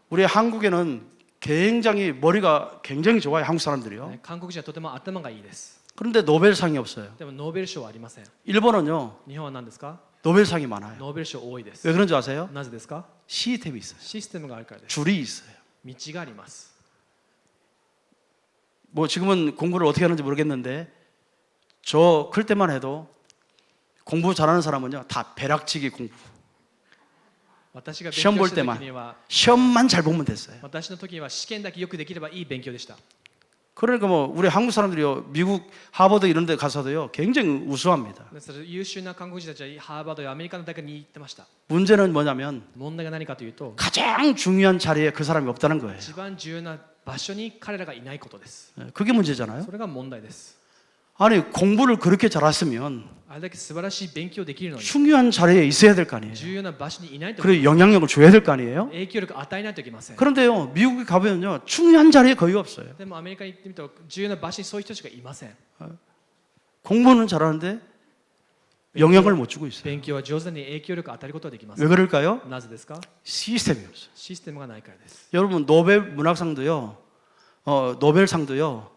우리 한국에는 굉장히 머리가 굉장히 좋아요, 한국 사람들이요. 韓国人はとても頭がいいです。 그런데 노벨상이 없어요. でもノーベル賞はありません。 일본은요, 日本は何ですか？ 노벨상이 많아요. ノーベル賞多いです。 왜 그런지 아세요? なぜですか？ 시스템이 있어요. システムがあるからです。 줄이 있어요. 道があります。 뭐 지금은 공부를 어떻게 하는지 모르겠는데 저 클 때만 해도 공부 잘하는 사람은요 다 벼락치기 공부. 私が勉 시험 強 볼 した 때만 時には 시험만 잘 보면 됐어요. 私の時には試験だけよくできればいい勉強でした。 그러니까 뭐 우리 한국 사람들이요 미국 하버드 이런 데 가서도요 굉장히 우수합니다. それ優秀な韓国人たちはハーバードやアメリカの大学に行ってました。 문제는 뭐냐면 問題が何かというと、 가장 중요한 자리에 그 사람이 없다는 거예요. 一番重要な場所に彼らがいないことです。 그게 문제잖아요. それが問題です。 아니 공부를 그렇게 잘했으면 あれだけ素晴らしい勉強できるのに 중요한 자리에 있어야 될 거 아니에요. 重要な場所にいないと 그리고 영향력을 줘야 될 거 아니에요. 影響力を与えないといけません。 그런데요 미국에 가보면요 중요한 자리에 거의 없어요. でもアメリカに行ってみると重要な場所にそういう人しかいません。 공부는 잘하는데 영향을 못 주고 있어요. 勉強は上手に影響力を与えることはできませ 왜 ん。 그럴까요? なぜですか？ 시스템이 없어요. システムがないからです。 여러분 노벨 문학상도요, 노벨상도요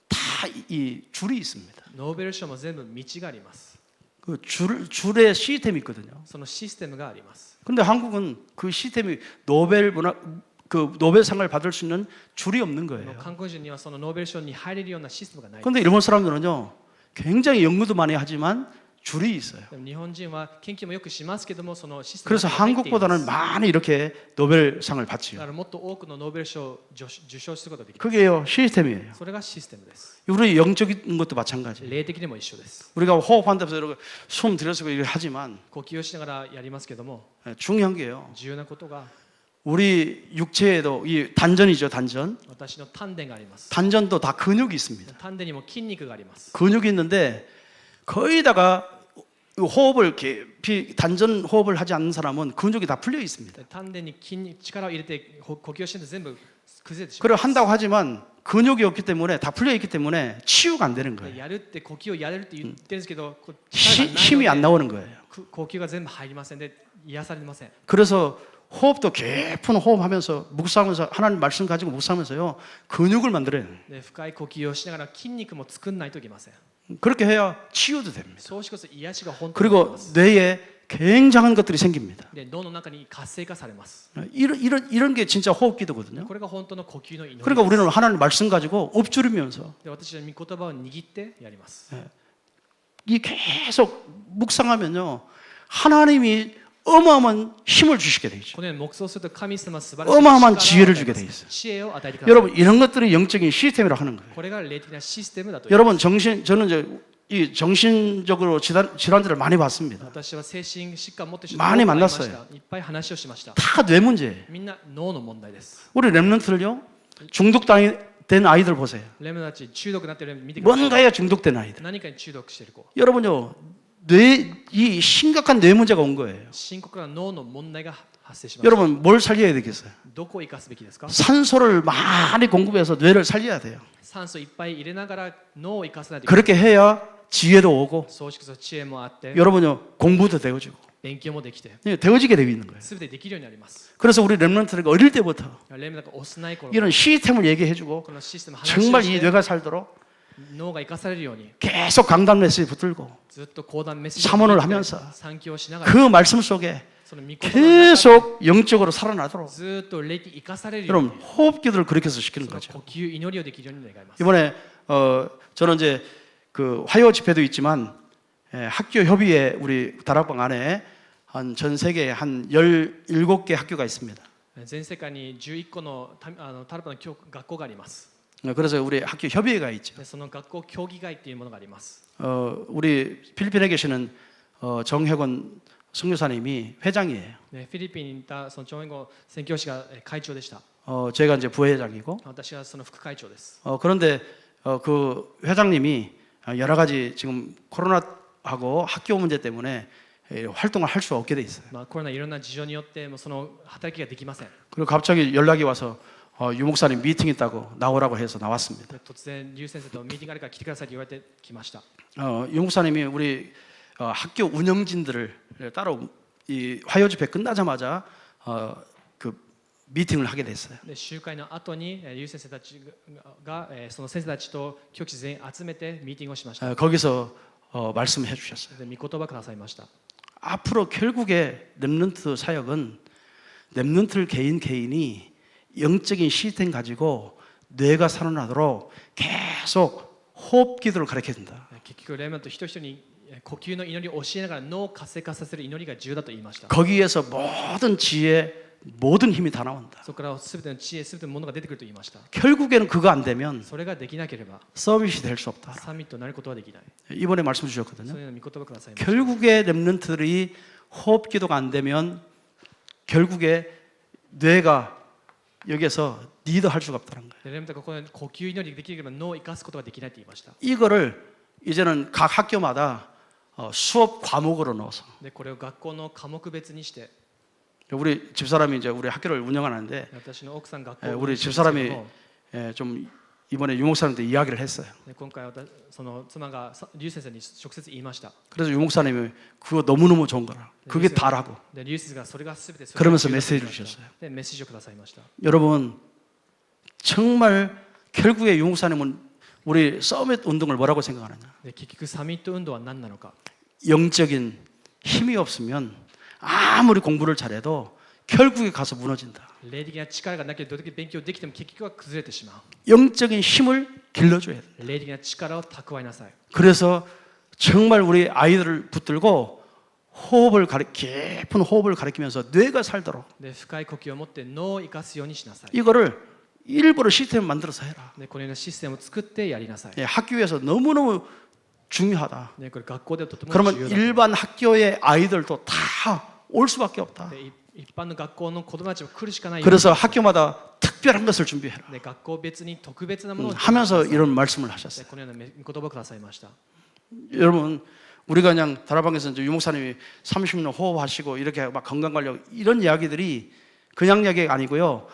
다 이 줄이 있습니다. ノーベル賞も全部道があります。 그 줄에 시스템이 있거든요. そのシステムがあります。 근데 한국은 그 시스템이 노벨 문학 그 노벨상을 받을 수 있는 줄이 없는 この 거예요. 韓国人にはそのノーベル賞に入れるようなシステムがない。 근데 일본 사람들은요 굉장히 연구도 많이 하지만 줄이 있어요. でも日本人は研究もよくしますけども、そのシステム 그래서 が入っています。 한국보다는 많이 이렇게 노벨상을 だか 받지요. らもっと多くのノーベル賞を受賞することができます。 그게요 시스템이에요. それがシステムです。 우리 영적인 것도 마찬가지예요. 霊的にも一緒です。 우리가 호흡한다면서 이렇게 숨 들여쓰고 이렇게 하지만 呼吸をしながらやりますけども、 중요한 게요. 重要なことが 우리 육체에도 이 단전이죠, 단전. 私の丹田があります。 단전도 다 근육이 있습니다. 丹田にも筋肉があります。 근육이 있는데 거의다가 호흡을 깊이 단전 호흡을 하지 않는 사람은 근육이 다 풀려 있습니다. 丹田に力を入れて呼吸をしてると全部崩れてしまう。 그리고 한다고 하지만 근육이 없기 때문에 다 풀려 있기 때문에 치유가 안 되는 거예요. やるって呼吸をやれるって言ってるんですけど、こう 힘이 안 나오는 거예요. 呼吸が全部入りませんで癒されません。 그래서 호흡도 깊은 호흡하면서 묵상하면서 하나님 말씀 가지고 묵상하면서요 근육을 만들어야 돼요. で深い呼吸をしながら筋肉も作んないといけません。 그렇게 해야 치유도 됩니다. そうしこそ癒しが本当に起こり 그리고 ます。 뇌에 굉장한 것들이 생깁니다. で脳の中に活性化されます。 이런 게 진짜 호흡 기도거든요. これが本当の呼吸の祈り 그러니까 です。 우리는 하나님 말씀 가지고 엎주르면서 で私は御言葉を握ってやります。 이 계속 묵상하면요 하나님이 어마어마한 힘을 주시게 되죠. このように黙想すると神様は素晴らしい 어마어마한 力を 지혜를 与え 주게 ます 돼 있어요. 知恵を与えてください。 여러분 이런 것들이 영적인 시스템이라고 하는 거예요. これが霊的なシステムだと。 여러분 저는 이제 이 정신적으로 질환들을 많이 봤습니다. 私は精神疾患を持っている人 많이 多く会いました。 만났어요. いっぱい話をしました。 다 뇌 문제예요. みんな脳の問題です。 우리 랩런트를요 중독된 아이들 보세요. レムたち中毒になっているのを見てください。 뭔가에 중독된 아이들. 何かに中毒している子。 여러분요 이 심각한 뇌 문제가 온 거예요. 深刻な脳の問題が発生します。 여러분 뭘 살려야 되겠어요? どこを生かすべきですか？ 산소를 많이 공급해서 뇌를 살려야 돼요. 酸素いっぱい入れながら脳を生かさないといけない。 그렇게 해야 지혜도 오고 そうしこそ知恵もあって、 여러분요 공부도 되어지고 勉強もできて、 되어지게 되어 있는 거예요. すべてできるようになります。 그래서 우리 랩런트가 어릴 때부터 レムなんか幼い頃、 이런 시스템을 얘기해주고 このシステム話を 정말 し 이 て 뇌가 살도록 脳が生かされるように 계속 강단 메시지 붙들고 ずっと講談メッセージ 사모를 하면서 参教しながら 그 말씀 속에 その御言葉の中で 계속 영적으로 살아나도록 ずっと霊的生かされるよう 여러분 に 호흡 기도를 그렇게 해서 시키는 その 거죠. 呼吸祈りをできるように願います。 이번에 저는 이제 그 화요 집회도 있지만 학교 협의회 우리 다락방 안에 한 전 세계에 한 17개 학교가 있습니다. 全世界に11個のタラパの学校があります。 그래서 우리 학교 협의회가 있죠. でその学校協議会っていうものがあります。 우리 필리핀에 계시는 정혜권 선교사님이 회장이에요. フィリピンにいたその長英語宣教師が会長でした。 제가 이제 부회장이고 私はその副会長です。 그런데 그 회장님이 여러 가지 지금 코로나하고 학교 문제 때문에 활동을 할 수 없게 돼 있어요. まあ、コロナいろんな事情によってもうその働きができません。 그리고 갑자기 연락이 와서 유 목사님 미팅 있다고 나오라고 해서 나왔습니다. で突然リュウ先生とミーティングあるから来てくださいと言われてきました。 유 목사님이 우리 학교 운영진들을 따로 이 화요 집회 끝나자마자 그 미팅을 하게 됐어요. で集会の後にリュウ先生たちがその先生たちと教師全員集めてミーティングをしました。 거기서 말씀해 주셨어요. で御言葉くださいました。 앞으로 결국에 렘넌트 사역은 렘넌트 개인이 영적인 시스템 가지고 뇌가 살아나도록 계속 호흡 기도를 가르쳐 준다. 結局レーマント一人一人に呼吸の祈りを教えながら脳を活性化させる祈りが重要だと言いました。 거기에서 모든 지혜, 모든 힘이 다 나온다. そこから全ての知恵、全てのものが出てくると言いました。 결국에는 그거 안 되면 それができなければ 서밋이 될 수 없다. サミットになることはできない。 이번에 말씀 そう 주셨거든요. いうの御言葉くださいました。 결국에 렘넌트들이 호흡 기도가 안 되면 결국에 뇌가 여기서 리더 할 수가 없다는 거예요. でレーマントがこの呼吸祈りができなければ脳を生かすことができないと言いました。 이거를 이제는 각 학교마다 수업 과목으로 넣어서 でこれを学校の科目別にして 우리 집사람이 이제 우리 학교를 운영하는데 私の奥さん学校 예, を 우리 運営してるんですけど 집사람이 も 좀 이번에 유목사님한테 이야기를 했어요. で今回その妻がリュウ先生に直接言いました。 그래서 유목사님이 그거 너무너무 좋은 거라. 그게 다라고. でリュウ先生がそれが全てそれが 그러면서 重要だと言い 메시지를 ました 주셨어요. でメッセージをくださいました。 여러분 정말 결국에 유목사님은 우리 서밋 운동을 뭐라고 생각하느냐? で結局サミット運動は何なのか。 영적인 힘이 없으면 아무리 공부를 잘해도 결국에 가서 무너진다. 霊的な力がなければどれだけ勉強できても結局は崩れてしま 영적인 힘을 길러줘야 돼. う。霊的な力を蓄えなさい。 그래서 정말 우리 아이들을 붙들고 깊은 호흡을 가리키면서 뇌가 살도록 で深い呼吸を持って脳を生かすようにしなさい。 이거를 일부러 시스템을 만들어서 해라. でこのようなシステムを作ってやりなさい。 예, 학교에서 너무너무 중요하다. でこれ学校ではとても重 그러면 要だ。 일반 학교의 아이들도 다 올 수밖에 없다. で一般の学校の子供たちも来るしかないよ。 그래서 학교마다 특별한 것을 준비해라. で学校別に特別なものを 하면서 이런 말씀을 で 하셨어요. このような御言葉をくださいました。 여러분 우리가 그냥 다락방에서 이제 유목사님이 30년 호흡하시고 이렇게 막 건강관리 이런 이야기들이 그냥 이야기가 아니고요.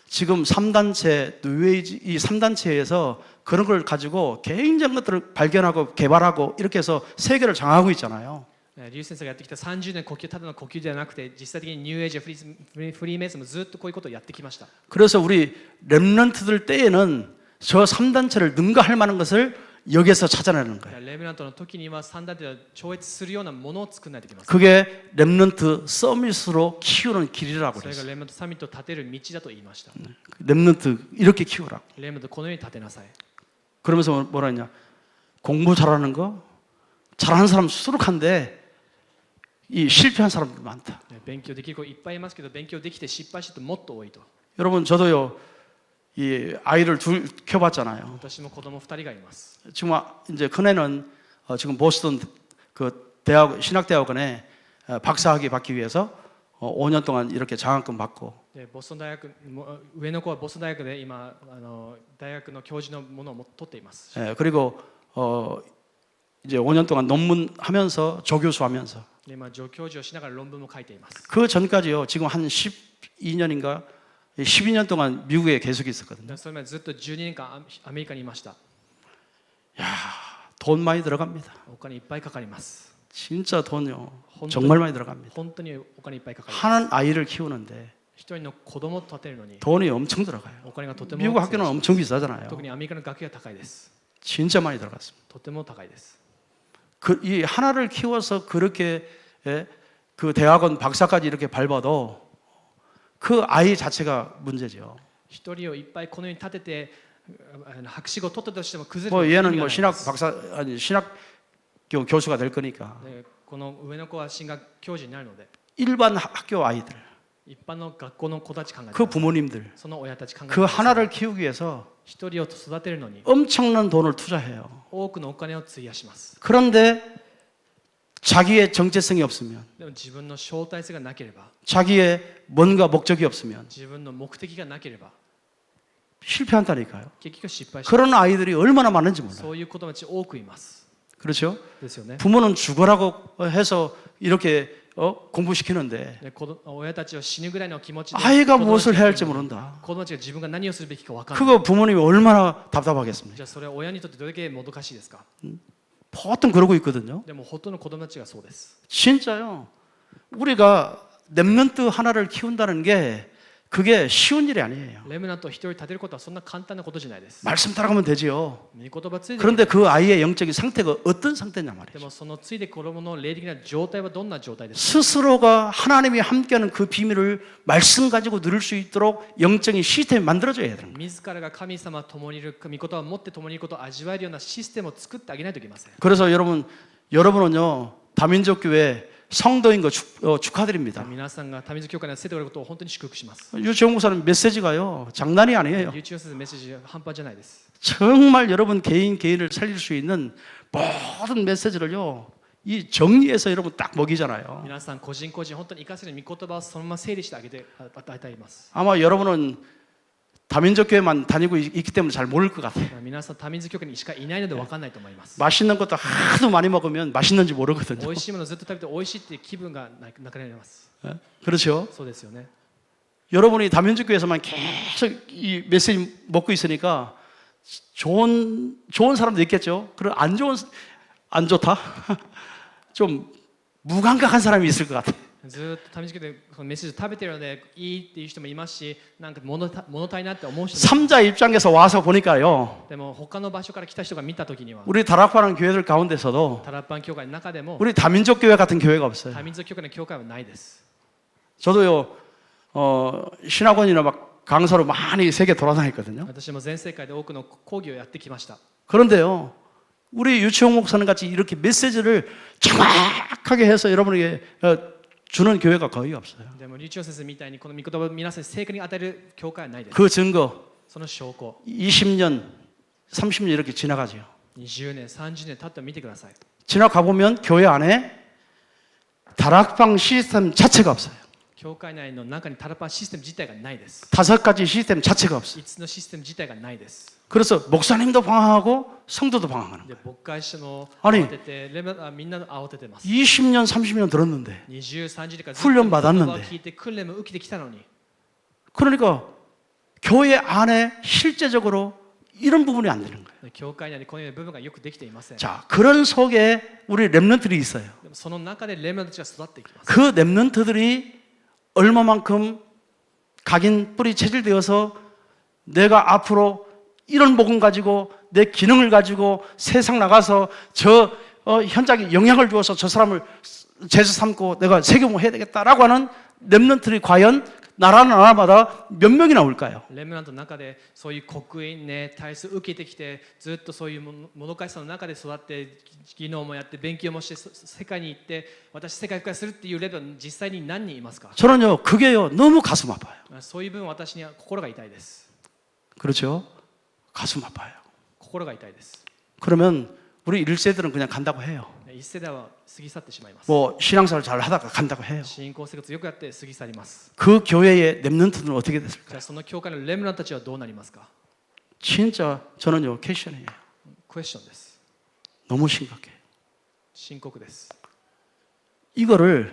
지금 3단체 뉴에이지 이 3단체에서 그런 걸 가지고 굉장한 것들을 발견하고 개발하고 이렇게 해서 세계를 장악하고 있잖아요. リュウ先生がやってきた30年呼吸、ただの呼吸ではなくて実際的にニューエイジやフリーメイソンもずっとこういうことをやってきました。 그래서 우리 렘넌트들 때에는 저 3단체를 능가할 만한 것을 여기서 찾아내는 거예요. レムナントの時には3団体を超越するようなものを作らないといけません。 그게 렘넌트 서밋으로 키우는 길이라고 それが 그랬어요. レムナントサミットを立てる道だと言いました。 렘넌트 이렇게 키우라고. レムナントこのように立てなさい。 그러면서 뭐라 했냐? 공부 잘하는 거 잘하는 사람 수록한데 이 실패한 사람들 많다. 勉強できる子いっぱいいますけど勉強できて失敗してもっと多いと。 여러분 저도요 이 아이를 둘 키워봤잖아요. 私も子供2人がいます。 지금 이제 큰애는 지금 보스턴 그 대학 신학대학원에 박사학위 받기 위해서 5년 동안 이렇게 장학금 받고 でボストン大学上の子はボストン大学で今大学の教授のものを取っています。 그리고 이제 5년 동안 논문하면서 조교수하면서 で今助教授をしながら論文も書いています。 그 전까지요 지금 한 12년인가 12년 동안 미국에 계속 있었거든요. でそれまでずっと12年間アメリカにいました。 돈 많이 들어갑니다. お金いっぱいかかります。 진짜 돈요 정말 많이 들어갑니다. 本当にお金いっぱいかかります。 한 아이를 키우는데 一人の子供を立てるのに 돈이 엄청 들어가요. お金がとても 미국 학교는 엄청 비싸잖아요. 特にアメリカの学費が高いです。 진짜 많이 들어갔습니다. とても高いです。 이 하나를 키워서 그렇게 그 대학원 박사까지 이렇게 밟아도 그 아이 자체가 문제죠. 一人をいっぱいこのように立てて博士号を取ったとしても崩れ 뭐 る 얘는 뭐 신학 박사 아니 신학교 교수가 될 거니까 でこの上の子は進学教授になるので 일반 학교 아이들 一般の学校の子たち考えて 그 ください 부모님들 その親たち考えて 그 ください 하나를 키우기 위해서 一人を育てるのに 엄청난 돈을 투자해요. 多くのお金を費やします。 그런데 자기의 정체성이 없으면 でも自分の招待性がなければ 자기의 뭔가 목적이 없으면 自分の目的がなければ 실패한다니까요. 結局失敗します 그런 아이들이 얼마나 많은지 몰라요. そういう子供たち多くいます 그렇죠? ですよね 부모는 죽으라고 해서 이렇게 공부시키는데 で親たちは死ぬぐらいの気持ちで 아이가 子供たち 무엇을 が 해야 할지 모른다. 子供たちが自分が何をするべきか分からない 그거 부모님이 얼마나 답답하겠습니까? じゃあそれは親にとってどれだけもどかしいですか 보통 그러고 있거든요. でもほとんど子供たちがそうです 진짜요. 우리가 랩런트 하나를 키운다는 게 그게 쉬운 일이 아니에요. レムナントを一人立てることはそんな簡単なことじゃないです 말씀 따라가면 되지요. 御言葉ついて 그런데 그 아이의 영적인 상태가 어떤 상태냐 で 말이에요. もそのついて子供の霊的な状態はどんな状態ですか 스스로가 하나님이 함께하는 그 비밀을 말씀 가지고 누릴 수 있도록 영적인 시스템이 만들어져야 되는 거예요. 自らが神様と共にいる御言葉を持って共にいることを味わえるようなシステムを作ってあげないといけません 그래서 여러분은요 다민족 교회 성도인 거 축하드립니다. 皆さんが多民族教会に生ておられることを本当に祝福します 유치원 목사님 메시지가요 장난이 아니에요. 유치원先生メッセージ半端じゃないです 정말 여러분 개인을 살릴 수 있는 모든 메시지를요 이 정리해서 여러분 딱 먹이잖아요. 皆さん個人個人本当に生かせる御言葉をそのまま整理して与えています 아마 여러분은 다민족 교회만 다니고 있기 때문에 잘 모를 것 같아요. 皆さん多民族教会にしかいないので分かんないと思います 맛있는 것도 하도 많이 먹으면 맛있는지 모르거든요. 美味しいものをずっと食べて美味しいっていう気分がなくなります 예? 그렇죠? そうですよね 여러분이 다민족 교회에서만 계속 이 메시지 먹고 있으니까 좋은 사람도 있겠죠. 그리고 안 좋다. 좀 무감각한 사람이 있을 것 같아요. ずっと多民族教会でこのメッセージを食べてるのでいいっていう人もいますしなんか物足りなって思う人も 삼자 입장에서 와서 보니까요. でも他の場所から来た人が見た時には 우리 다락방하는 교회들 가운데서도 タラッパン教会の中でも 우리 다민족 교회 같은 교회가 없어요. 多民族教会の教会はないです 저도요 신학원이나 막 강사로 많이 세계 돌아다녔거든요. 私も全世界で多くの講義をやってきました 그런데요 우리 유치홍 목사님 같이 이렇게 메시지를 정확하게 해서 여러분에게 주는 교회가 거의 없어요. でもリュウチョウ先生みたいにこの御言葉を皆さんに正確に与える教会はないです 그 증거 その証拠 20년, 30년 이렇게 지나가죠. 20年30年経ってみてください 지나가 보면 교회 안에 다락방 시스템 자체가 없어요. 教会内の中にタラッパンシステム自体がないです 5가지 시스템 자체가 없어요. 5つのシステム自体がないです 그래서 목사님도 방황하고 성도도 방황하는 で 거예요. 牧会者も 아니 慌ててみんな慌ててます 20년, 30년 들었는데 20、30年からずっと 훈련 御言葉 받았는데 を聞いて訓練も受けてきたのに 그러니까 교회 안에 실제적으로 이런 부분이 안 되는 거예요. 教会内にこのような部分がよくできていません 자, 그런 속에 우리 랩런트들이 있어요. でもその中でレムナントたちが育っていきます 그 랩런트들이 얼마만큼 각인 뿌리 체질되어서 내가 앞으로 이런 복음 가지고 내 기능을 가지고 세상 나가서 저 현장에 영향을 주어서 저 사람을 제자 삼고 내가 세계봉 해야 되겠다라고 하는 랩런트들이 과연 나라마다 몇 명이 나올까요? レムナントの中でそういう刻印ね体数受けてきてずっとそういうもどかしさの中で育って技能もやって勉強もして世界に行って私世界復活するっていうレベル実際に何人いますか 저는요 그게요 너무 가슴 아파요. そういう分私には心が痛いです 그렇죠? 가슴 아파요. 心が痛いです 그러면 우리 1세들은 그냥 간다고 해요. 一世代は過ぎ去ってしまいます 뭐 신앙생활 잘 하다가 간다고 해요. 信仰生活よくやって過ぎ去ります 그 교회의 랩런트들은 어떻게 じゃ 됐을까요? あその教会のレムナントたちはどうなりますか 진짜 저는요 퀘션이에요. クエスチョンです 너무 심각해요. 深刻です 이거를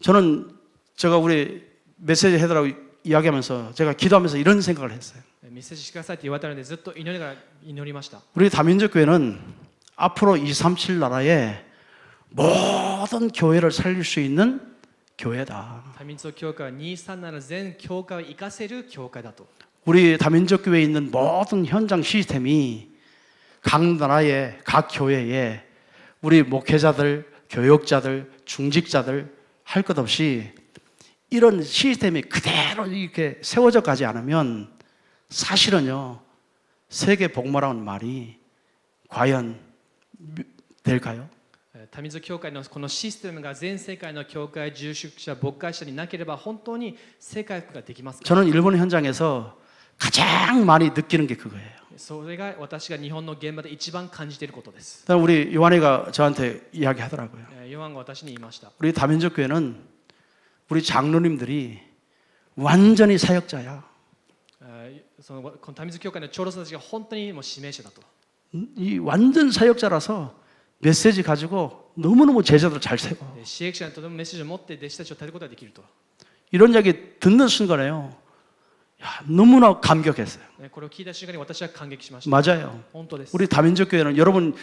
저는 제가 우리 메시지 해달라고 이야기하면서 제가 기도하면서 이런 생각을 했어요. メッセージしてくださいって言われたのでずっと祈りながら祈りました 우리 다민족 교회는 앞으로 237 나라의 모든 교회를 살릴 수 있는 교회다. 多民族教会は237全教会を生かせる教会だと 우리 다민족 교회에 있는 모든 현장 시스템이 각 나라의 각 교회에 우리 목회자들, 교역자들, 중직자들 할 것 없이 이런 시스템이 그대로 이렇게 세워져 가지 않으면 사실은요 세계 복마라는 말이 과연 될까요? 多民族教会のこのシステムが全世界の教会、住職者、牧会者になければ本当に世界復ができますか 저는 일본 현장에서 가장 많이 느끼는 게 그거예요. それが私が日本の現場で一番感じていることです 그다음에 우리 요한이가 저한테 이야기하더라고요. ヨハンが私に言いました 우리 다민족 교회는 우리 장로님들이 완전히 사역자야. そのこの多水教会の長老さんたちが本当にもう指名者だと。 이 완전 사역자라서 메시지 가지고 너무너무 제자들 잘 세워. で支援者にとてもメッセージを持って弟子たちを立てることができると。 이런 이야기 듣는 순간에요. 야, 너무나 감격했어요. これを聞いた瞬間に私は感激しました。 맞아요. 本当です。 우리 다민족 교회는 여러분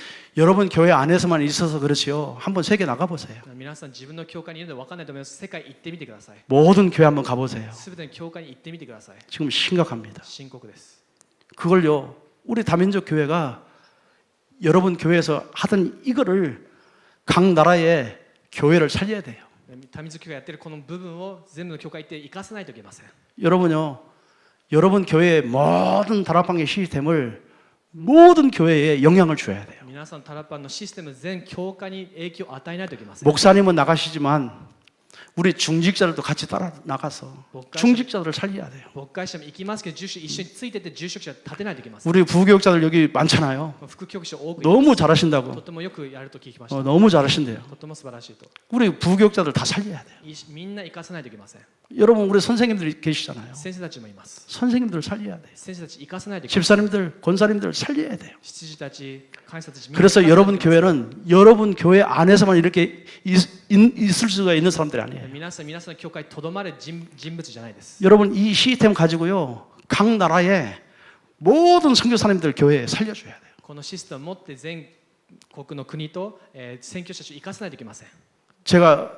교회 안에서만 있어서 그렇지요. 한번 세계 나가 보세요. 皆さん自分の教会にいるので分かんないと思います。世界行ってみてください。 모든 교회 한번 가보세요. すべての教会に行ってみてください。 지금 심각합니다. 深刻です。 그걸요. 우리 다민족 교회가 여러분 교회에서 하던 이거를 각 나라의 교회를 살려야 돼요. 多水教会がやってるこの部分を全部の教会行って生かさないといけません。 여러분요. 여러분 교회의 모든 다락방의 시스템을 모든 교회에 영향을 줘야 돼요. 皆さんタラッパンのシステム全教会に影響を与えないといけません。 목사님은 나가시지만 우리 중직자들도 같이 따라 나가서 중직자들을 살려야 돼요. 牧会者も行きますけど、住職一緒についてって住職者を立てないといけません。 우리 부교육자들 여기 많잖아요. 副教師多くいます。 너무 と 잘하신다고. てもよくやると聞きました。 너무 잘하신대요. とても素晴らしいと。 우리 부교육자들 다 살려야 돼요. みんな生かさないといけません。 여러분 우리 선생님들이 계시잖아요. 先生たちもいます。 선생님들 살려야 돼요. 先生たち生かさないといけません。 집사님들, 권사님들 살려야 돼요. 執事たち、監査たち、 그래서 여러분 교회는 여러분 교회 안에서만 이렇게 있을 수가 있는 사람들이 아니에요. 皆さんの教会にとどまる人物じゃないです。 여러분 이 시스템 가지고요. 각 나라의 모든 선교사님들 교회에 살려줘야 돼요. このシステムを持って全国の国と宣教者たちを生かさないといけません。 제가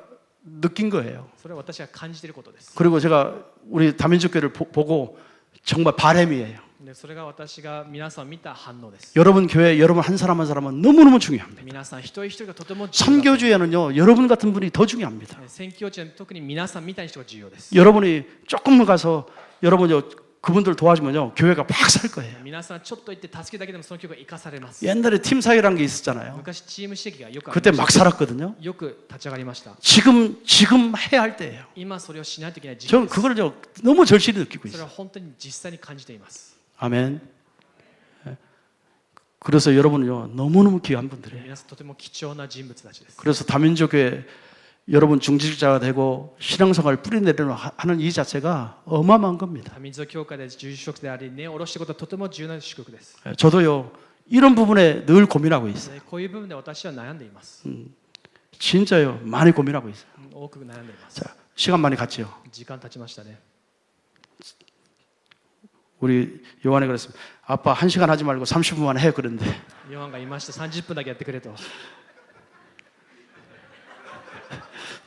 느낀 거예요. それは私が感じていることです。 그리고 제가 우리 다민족 교회를 보고 정말 바람이에요. でそれが私が皆さん見た反応です。 여러분 교회 여러분 한 사람 한 사람은 너무너무 중요합니다. 皆さん一人一人がとても重要だと。 선교주에는요 여러분 같은 분이 더 중요합니다. 宣教地は特に皆さんみたいな人が重要です。 여러분이 조금만 가서 여러분요 그분들 도와주면요 교회가 팍 살 거예요. 皆さんちょっと行って助けるだけでもその教会が生かされます。 옛날에 팀 사역이라는 게 있었잖아요. 昔チーム刺激がよくあり 그때 ま 막 した。 살았거든요. よく立ち上がりました。 지금 해야 할 때예요. 今それをしないといけない時期 저는 です。 그걸 너무 절실히 느끼고 それ 있어요. は本当に実際に感じています。 아멘. 그래서 여러분은요 너무너무 귀한 분들이에요. 皆さんとても貴重な人物たちです。 그래서 다민족교회 여러분 중직자가 되고 신앙생활을 뿌리내리는 하는 이 자체가 어마어마한 겁니다. 多民族教会で住職であり、根を下ろしていくことはとても重要な祝福です。 저도요 이런 부분에 늘 고민하고 있어요. こういう部分で私は悩んでいます。 진짜요 많이 고민하고 있어요. 多く悩んでいます。 자 시간 많이 갔지요. 時間経ちましたね。 우리 요한이 그랬습니다. 아빠 1시간 하지 말고 30분만 해 그런데 ヨハンがいました。30分だけやってくれと。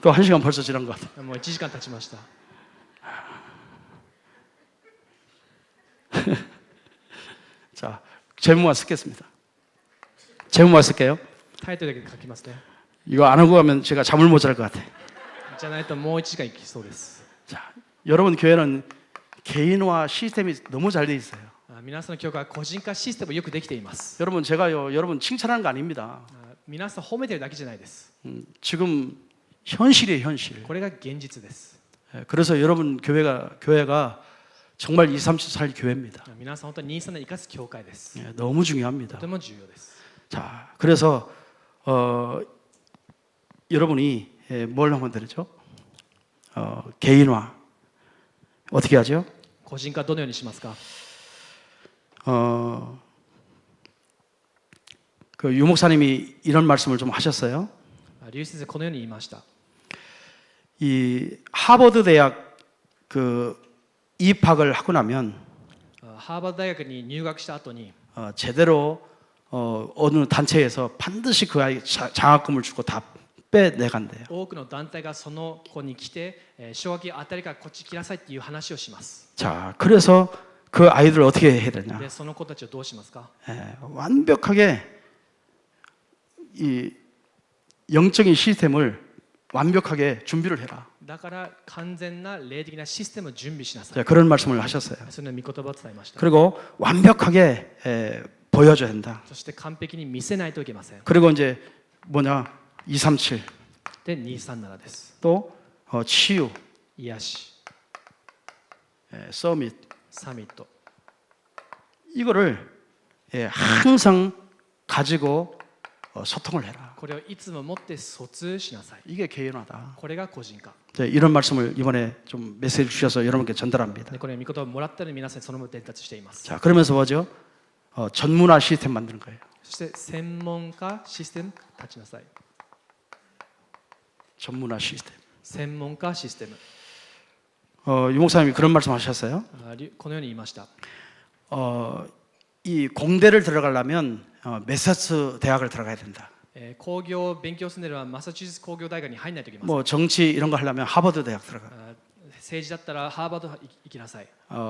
또 1시간 벌써 지난 것 같아요. もう1時間経ちました。 자 제목만 쓰겠습니다. 제목만 쓸게요. タイトルだけ書きますね。 이거 안 하고 가면 제가 잠을 못 잘 것 같아. じゃないともう1時間いきそうです。 자 여러분 교회는 개인화 시스템이 너무 잘 돼 있어요. 皆さんの教会は個人化システムよくできています。 여러분 제가요 여러분 칭찬하는 거 아닙니다. 皆さん褒めてるだけじゃないです。 지금 현실이에요 현실. これが現実です。 그래서 여러분 교회가 정말 2, 3, 4살 교회입니다. 皆さん本当に23年生かす教会です。 너무 중요합니다. とても重要です。 자 그래서 여러분이 뭘 하면 되죠? 개인화 어떻게 하죠? 個人化どのようにしますか？ 그 유목사님이 이런 말씀을 좀 하셨어요. 劉先生このように言いました。 이 하버드 대학 그 입학을 하고 나면 ハーバード大学に入学した後に 제대로 어느 단체에서 반드시 그 아이 장학금을 주고 다 빼내간대요. 多くの団体がその子に来て奨学金当たりからこっち来なさいっていう話をします。 자, 그래서 그 아이들을 어떻게 해야 되냐? でその子たちをどうしますか？ 완벽하게 이 영적인 시스템을 완벽하게 준비를 해라. だから完全な霊的なシステムを準備しなさい。 자, 그런 말씀을 하셨어요. その御言葉を伝えました。 그리고 완벽하게 보여줘야 된다. そして完璧に見せないといけません。 그리고 이제 뭐냐 237で237です。 또 치유, 癒し、 서밋 サミット。 이거를 항상 가지고 소통을 해라. これをいつも持って疎通しなさい。 이게 개인화다. これが個人化。 자, 이런 말씀을 이번에 좀 메시지 주셔서 여러분께 전달합니다. でこれ御言葉をもらったら皆さんにそのまま伝達しています。 자, 그러면서 뭐죠? 전문화 시스템 만드는 거예요. そして専門化システム立ちなさい。 전문화 시스템. 専門化システム。 유 목사님이 그런 말씀하셨어요. このように言いました。 이 공대를 들어가려면 메사츠 대학을 들어가야 된다. 工業を勉強するのはマサチューセッツ工業大学に入らないといけません。 뭐 정치 이런 거 하려면 하버드 대학 들어가. 政治だったらハーバード行きなさい。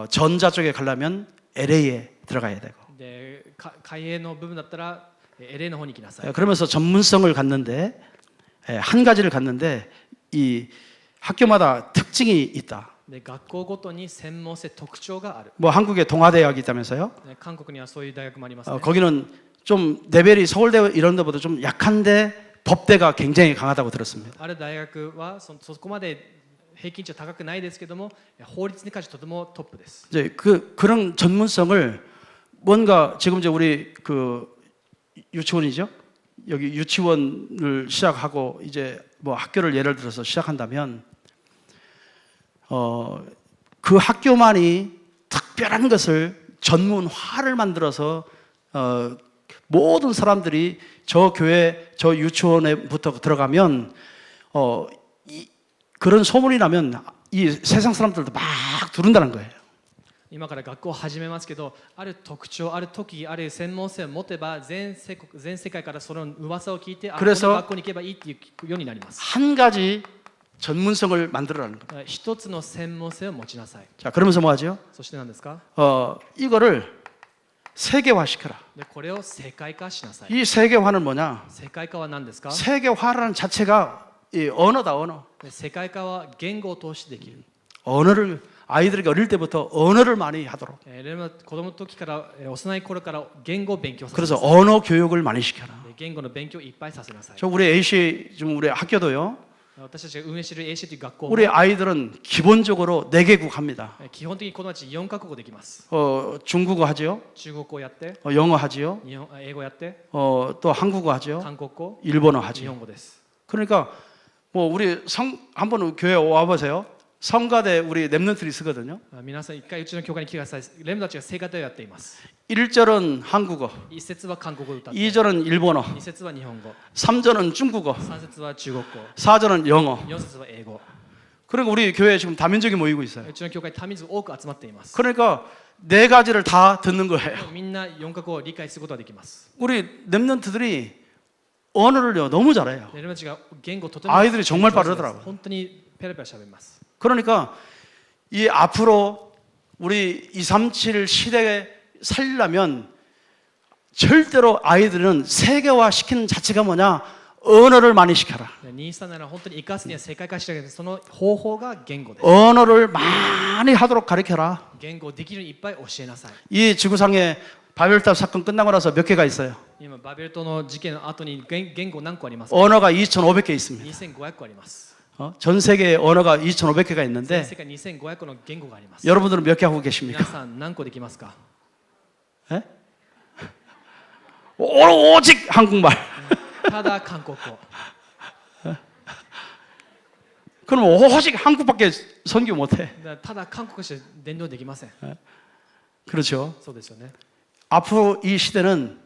전자 쪽에 가려면 LA에 들어가야 되고. で海兵の部分だったら LA の方に行きなさい。 그러면서 전문성을 갖는데 한 가지를 갖는데 이 학교마다 특징이 있다. で学校ごとに専門性特徴がある。 뭐 한국에 동아대학이 있다면서요? 韓国にはそういう大学もありますね。 거기는 좀 레벨이 서울대 이런 데보다 좀 약한데 법대가 굉장히 강하다고 들었습니다. ある大学はそこまで平均値は高くないですけども法律に関してとてもトップです。 이제 그런 전문성을 뭔가 지금 이제 우리 그 유치원이죠? 여기 유치원을 시작하고 이제 뭐 학교를 예를 들어서 시작한다면 그 학교만이 특별한 것을 전문화를 만들어서 모든 사람들이 저 교회, 저 유치원에부터 들어가면 그런 소문이 나면 이 세상 사람들도 막 두른다는 거예요. 今から学校を始めますけど、ある特徴、ある特技、ある専門性を持てば全世界からその噂を聞いて、この学校に行けばいいっていうようになります。 한 가지 전문성을 만들어라는 거예요. 一つの専門性を持ちなさい。 자, 그러면서 뭐 하죠? そして何ですか？ 이거를 세계화시켜라. でこれを世界化しなさい。 이 세계화는 뭐냐? 世界化は何ですか？ 세계화라는 자체가 이 언어다, 언어. 世界化は言語を通してできる。 언어를 아이들에게 어릴 때부터 언어를 많이 하도록. 子供の時から幼い頃から言語を勉強させ 그래서 なさい。 언어 교육을 많이 시켜라. 言語の勉強をいっぱいさせなさい。 저 우리 AC 지금 우리 학교도요. 私たちが運営している AC という学校 우리 も 아이들은 기본적으로 4개국 합니다. 基本的に子供たち4カ国できます。 중국어 하지요. 中国語やって、 영어 하지요. 英語やって、 또 한국어 하죠. 韓国語、 일본어 日 하지요. 本語です。 그러니까 뭐 우리 한번 교회 와 보세요. 성가대 우리 랩런트리 쓰거든요. 皆さん一回うちの教会に来てください。レムたちが聖歌をやっています。 1절은 한국어, 一節は韓国語を歌って、 2절은 일본어, 二節は日本語、 3절은 중국어, 三節は中国語、 4절은 영어. 四節は英語。 그러니까 우리 교회에 지금 다민족이 모이고 있어요. うちの教会多民族多く集まっています。 그러니까 4가지를 다 듣는 거예요. みんな4カ国を理解することができます。 우리 랩런트들이 언어를요 너무 잘해요. レムたちが言語をとても 아이들이 정말 빠르더라고요. 本当にペラペラ喋ります。 그러니까 이 앞으로 우리 237 시대에 살려면 절대로 아이들은 세계화 시키는 자체가 뭐냐? 언어를 많이 시켜라. 237本当に生かすには世界化してあげる。その方法が言語です。 언어를 많이 하도록 가르쳐라. 言語をできるようにいっぱい教えなさい。 이 지구상에 바벨탑 사건 끝나고 나서 몇 개가 있어요. 今バベル島の事件の後に言語何個ありますか？ 언어가 2,500개 있습니다. 2500個あります。 전 세계에 언어가 2,500개가 全 있는데 世界2500個の言語があります。 여러분들은 몇 개 하고 皆 계십니까? さん何個できますか？ 예? 오직 한국말. ただ韓国語。 그럼 오직 한국밖에 선교 못해. ただ韓国しか伝道できません。 그렇죠. そうですよね。 앞으로 이 시대는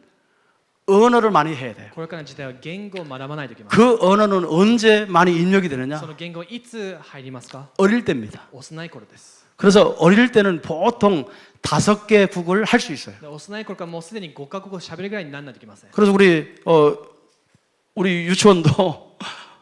언어를 많이 해야 돼요. これからの時代は言語を学ばないといけません。 그 언어는 언제 많이 입력이 되느냐? その言語はいつ入りますか？ 어릴 때입니다. 幼い頃です。 그래서 어릴 때는 보통 5개 국을 할 수 있어요. 幼い頃からもうすでに5カ国語喋るぐらいにならないといけません。 그래서 우리 유치원도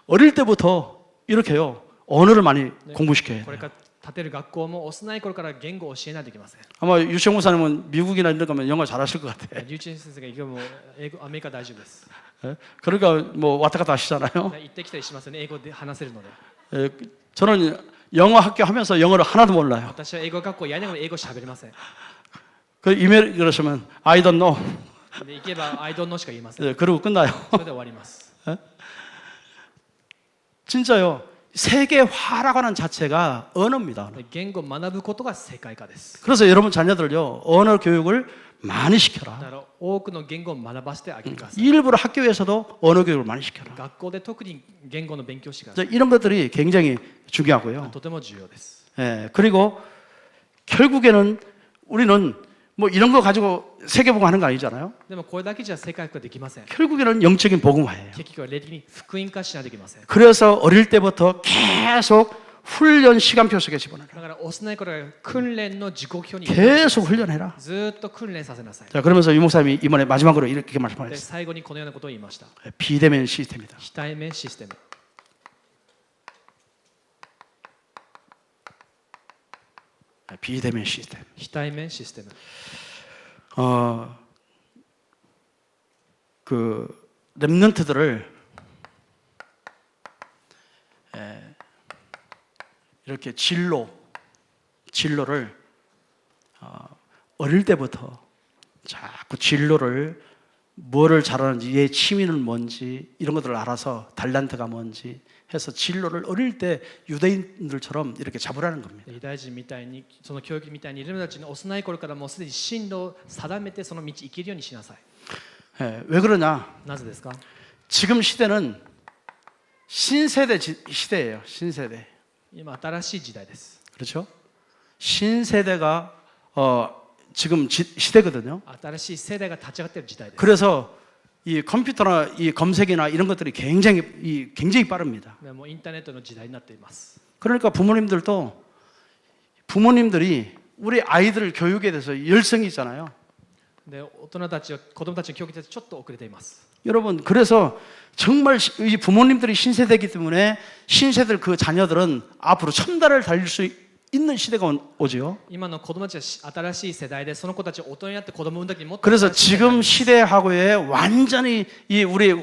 어릴 때부터 이렇게요. 언어를 많이 공부시켜야 これ 돼요. から建てる学校も幼い頃から言語を教えないといけません。 아마 유치원 목사님은 미국이나 이런 데 가면 영어 잘하실 것 같아. リュウチェン先生が今も英語アメリカ大丈夫です。 예? 그러니까 뭐 왔다 갔다 하시잖아요. 行ってきたりしますよね。英語で話せるので。 예, 저는 영어 학교 하면서 영어를 하나도 몰라요. 私は英語学校やりながら英語喋れません。 그 이메일 그러시면 I don't know. で行けば I don't know しか言いません。 예, 그러고 끝나요. それで終わります。 진짜요. 세계화라고 하는 자체가 언어입니다. 言語を学ぶことが世界化です。 그래서 여러분 자녀들요 언어 교육을 많이 だ 시켜라. から多くの言語を学ばせてあげてください。 일부러 학교에서도 언어 교육을 많이 시켜라. 学校で特に言語の勉強をしてください。 이런 것들이 굉장히 중요하고요. とても重要です。 예, 그리고 결국에는 우리는 뭐 이런 거 가지고 세계복음 하는 거 아니잖아요. でもこれだけじゃ世界化できません。 결국에는 영적인 복음화예요. 結局は霊的に福音化しないといけません。 그래서 어릴 때부터 계속 훈련 시간표 속에 집어넣어라. だから幼い頃から訓練の時刻表に 계속 훈련해라. ずーっと訓練させなさい。 자, 그러면서 유 목사님이 이번에 마지막으로 이렇게 で 말씀하셨어요. 最後にこのようなことを言いました。 비대면 시스템이다. 非対面システム。 비대면 시스템. 非対面システム。 그 렘넌트들을 이렇게 진로를 어릴 때부터 자꾸 진로를 뭐를 잘하는지 얘 취미는 뭔지 이런 것들을 알아서 달란트가 뭔지 해서 진로를 어릴 때 유대인들처럼 이렇게 잡으라는 겁니다. ユダヤ人みたいにその教育みたいにイルムたちの幼い頃からもうすでに進路を定めてその道行けるようにしなさい。 왜 그러냐? なぜですか？ 지금 시대는 신세대 시대예요. 신세대. 今新しい時代です。 그렇죠? 신세대가 지금 시대거든요. 新しい世代が立ち上がっている時代です。 그래서 이 컴퓨터나 이 검색이나 이런 것들이 굉장히 빠릅니다. でもうインターネットの時代になっています。 그러니까 부모님들이 우리 아이들 교육에 대해서 열성이 있잖아요. で大人たちは子供たちの教育にちょっと遅れています。 여러분 그래서 정말 이 부모님들이 신세대이기 때문에 신세대 그 자녀들은 앞으로 첨단을 달릴 수 있는 시대가 오지요. 今の子供たちは新しい世代でその子たちを大人になって子供を産んだ時にもっと 그래서 新しい世代に 지금 시대하고의 완전히 이 우리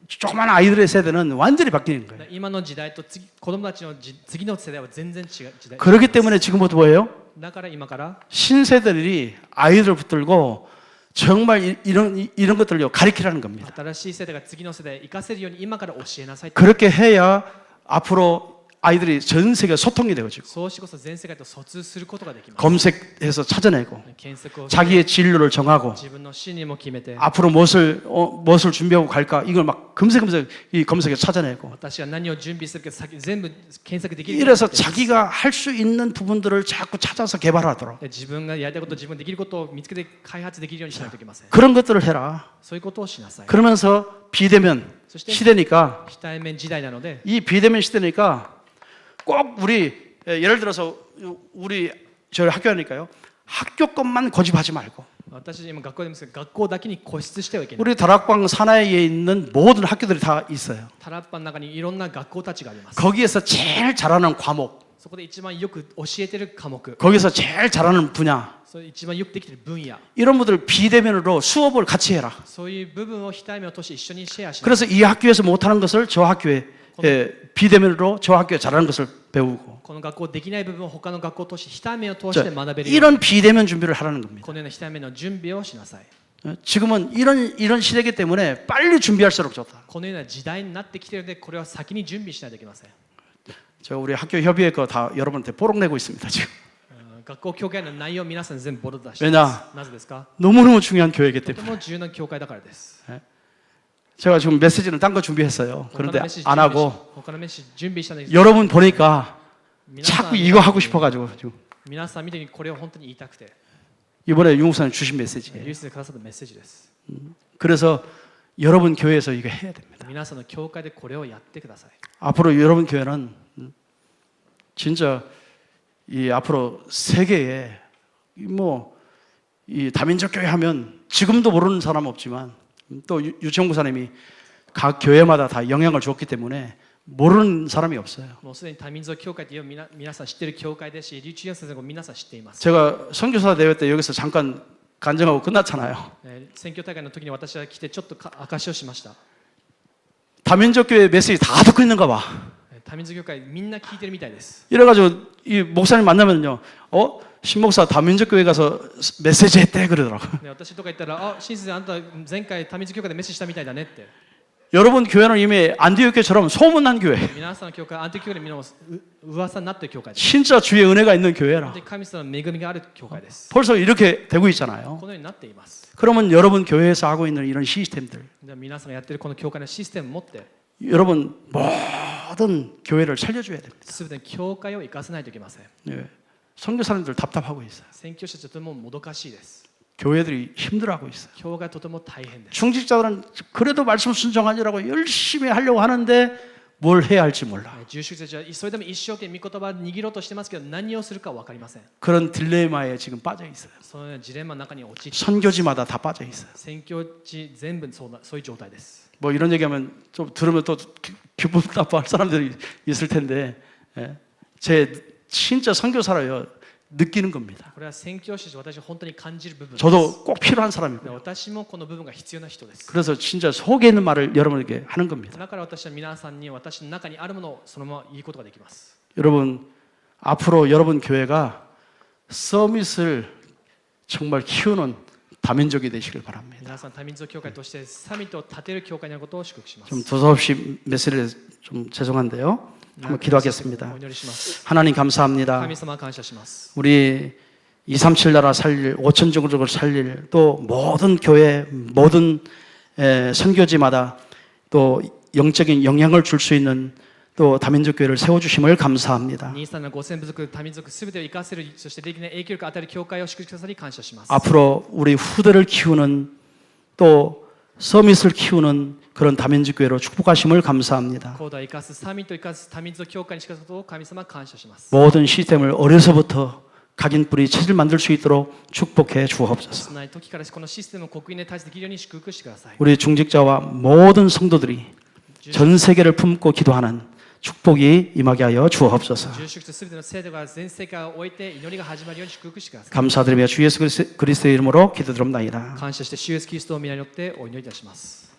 조그마한 아이들의 세대는 완전히 바뀌는 거예요. 今の時代と子供たちの次の世代は全然違う時代。 그렇기 때문에 지금부터 뭐예요? だから今から 신세대들이 아이들 붙들고 정말 이런 것들을 가르치라는 겁니다. 新しい世代が次の世代に生かせるように今から教えなさい。 그렇게 해야 앞으로 아이들이 전 세계 소통이 되어지고 そうしこそ全世界と疎通することができます。 검색해서 찾아내고 検索を 자기의 진로를 정하고 自分の信念も決めて 앞으로 무엇을 준비하고 갈까 이걸 막 검색에 찾아내고 私は何を準備するか全部検索できるようにな 이래서 っています。 자기가 할 수 있는 부분들을 자꾸 찾아서 개발하도록 自分がやりたいこと自分できることを見つけて開発できるようにしないといけません。 그런 것들을 해라. そういうことをしなさい。 그러면서 비대면 시대니까 非対面時代なので 이 비대면 시대니까 꼭 우리 예를 들어서 우리 저희 학교 하니까요 학교 것만 고집하지 말고 私今学校でも学校だけに固執してはいけない。 우리 다락방 산하에 있는 모든 학교들이 다 있어요. タラッパの中にいろんな学校たちがあります。 거기에서 제일 잘하는 과목, そこで一番よく教えてる科目、 거기서 제일 잘하는 분야 それ一番よくできてる分野、 이런 분들 비대면으로 수업을 같이 해라. そういう部分を非対面を通して一緒にシェアしなさい。 그래서 이 학교에서 못하는 것을 저 학교에 비대면으로 저 학교에 잘하는 것을 배우고 この学校できない部分を他の学校を通して非対面を通して学べるように 이런 비대면 준비를 하라는 겁니다. このような非対面の準備をしなさい。 지금은 이런 시대이기 때문에 빨리 준비할수록 좋다. このような時代になってきているのでこれは先に準備しないといけません。 저 우리 학교 협의회 거 다 여러분한테 보록 내고 있습니다 지금. 学校教会の内容を皆さん全部ボロ出してい 왜냐 ます。なぜですか？ 너무너무 중요한 교회이기 とて 때문에. も重要な教会だからです。 제가 지금 메시지는 딴 거 준비했어요. 他の 그런데 メッセージ 안 하고 他のメッセージ準備したんです。 여러분 보니까 皆さん 자꾸 이거 하고 싶어가지고 지금 皆さん見てこれを本当に言いたくて 이번에 유목사님 주신 메시지예요. ユースでくださったメッセージです。 그래서 여러분 교회에서 이거 해야 됩니다. 皆さんの教会でこれをやってください。 앞으로 여러분 교회는 진짜 이 앞으로 세계에 이 다민족 교회 하면 지금도 모르는 사람 없지만 또 유치원 구사님이 각 교회마다 다 영향을 줬기 때문에 모르는 사람이 없어요. もうすでに多民族教会という皆さん知っている教会ですし、リュウチュウ先生も皆さん知っています。 제가 선교사 대회 때 여기서 잠깐 간증하고 끝났잖아요. 選挙大会の時に私は来てちょっと証しをしました。 다민족 교회 메시지 다 듣고 있는가 봐. 多民族教会みんな聞いてるみたいです。 이래가지고 이 목사님 만나면요, 신목사 다민족 교회 가서 메시지 했대 그러더라고. 私とか言ったら、あ、新先生あんた前回多民族教会でメッセージしたみたいだねって。 여러분 교회는 이미 안디옥 교회처럼 소문난 교회. 皆さんの教会、アンティオ教会でみんなも噂になっている教会です。 진짜 주의 은혜가 있는 本 교회라. 当に神様の恵みがある教会です。 벌써 이렇게 되고 있잖아요. このようになっています。 그러면 여러분 교회에서 하고 있는 이런 시스템들, では皆さんがやっているこの教会のシステムを持って、 여러분 모든 교회를 살려줘야 됩니다. すべての教会を生かさないといけません。 예. 선교사님들 답답하고 있어요. 宣教師たちはとてももどかしいです。 교회들이 힘들어하고 있어요. 教会はとても大変です。 중직자들은 그래도 말씀 순종하느라고 열심히 하려고 하는데 뭘 해야 할지 몰라. 住職たちはそれでも一生懸命御言葉を握ろうとしてますけど何をするか分かりません。 그런 딜레마에 지금 빠져 있어요. そのようなジレンマの中に陥って、 선교지마다 다 빠져 있어요. 宣教地全部そういう状態です。 뭐 이런 얘기하면 좀 들으면 또 기분 나빠할 사람들이 있을 텐데, 예. 제 진짜 선교사로요 느끼는 겁니다. これは宣教師として私は本当に感じる部分です。 저도 꼭 필요한 で 사람이고요. 私もこの部分が必要な人です。 그래서 진짜 속에 있는 말을 여러분에게 하는 겁니다. だから私は皆さんに私の中にあるものをそのまま言うことができます。 여러분 앞으로 여러분 교회가 서밋을 정말 키우는 다민족이 되시길 바랍니다. 皆さん多民族教会としてサミットを立てる教会になることを祝福します。 좀 두서없이 메시지를 좀 죄송한데요. 한번 기도하겠습니다. お祈りします。 하나님 감사합니다. 神様感謝します。 우리 237 나라 살릴 5천 종족을 살릴 또 모든 교회 모든 선교지마다 또 영적인 영향을 줄 수 있는 또 다민족 교회를 세워주심을 감사합니다. 兄さんの5000部族多民族すべてを生かせる、そしてできない影響力を与える教会を祝福くださり感謝します。 앞으로 우리 후대를 키우는 또 서밋을 키우는 그런 다민족 교회로 축복하심을 감사합니다. コードを生かす、サミットを生かす多民族教会にしかすことを神様感謝します。 모든 시스템을 어려서부터 각인 뿌리 체질 만들 수 있도록 축복해 주옵소서. 少ない時からこのシステムを国民に対してできるように祝福してください。 우리 중직자와 모든 성도들이 전 세계를 품고 기도하는 축복이 임하게 하여 주옵소서. 住職とすべての生徒が全世界を終えて祈りが始まるように祝福してください。 감사드리며 주 예수 그리스도의 이름으로 기도드립니다. 感謝して主イエスキリストの皆によってお祈りいたします。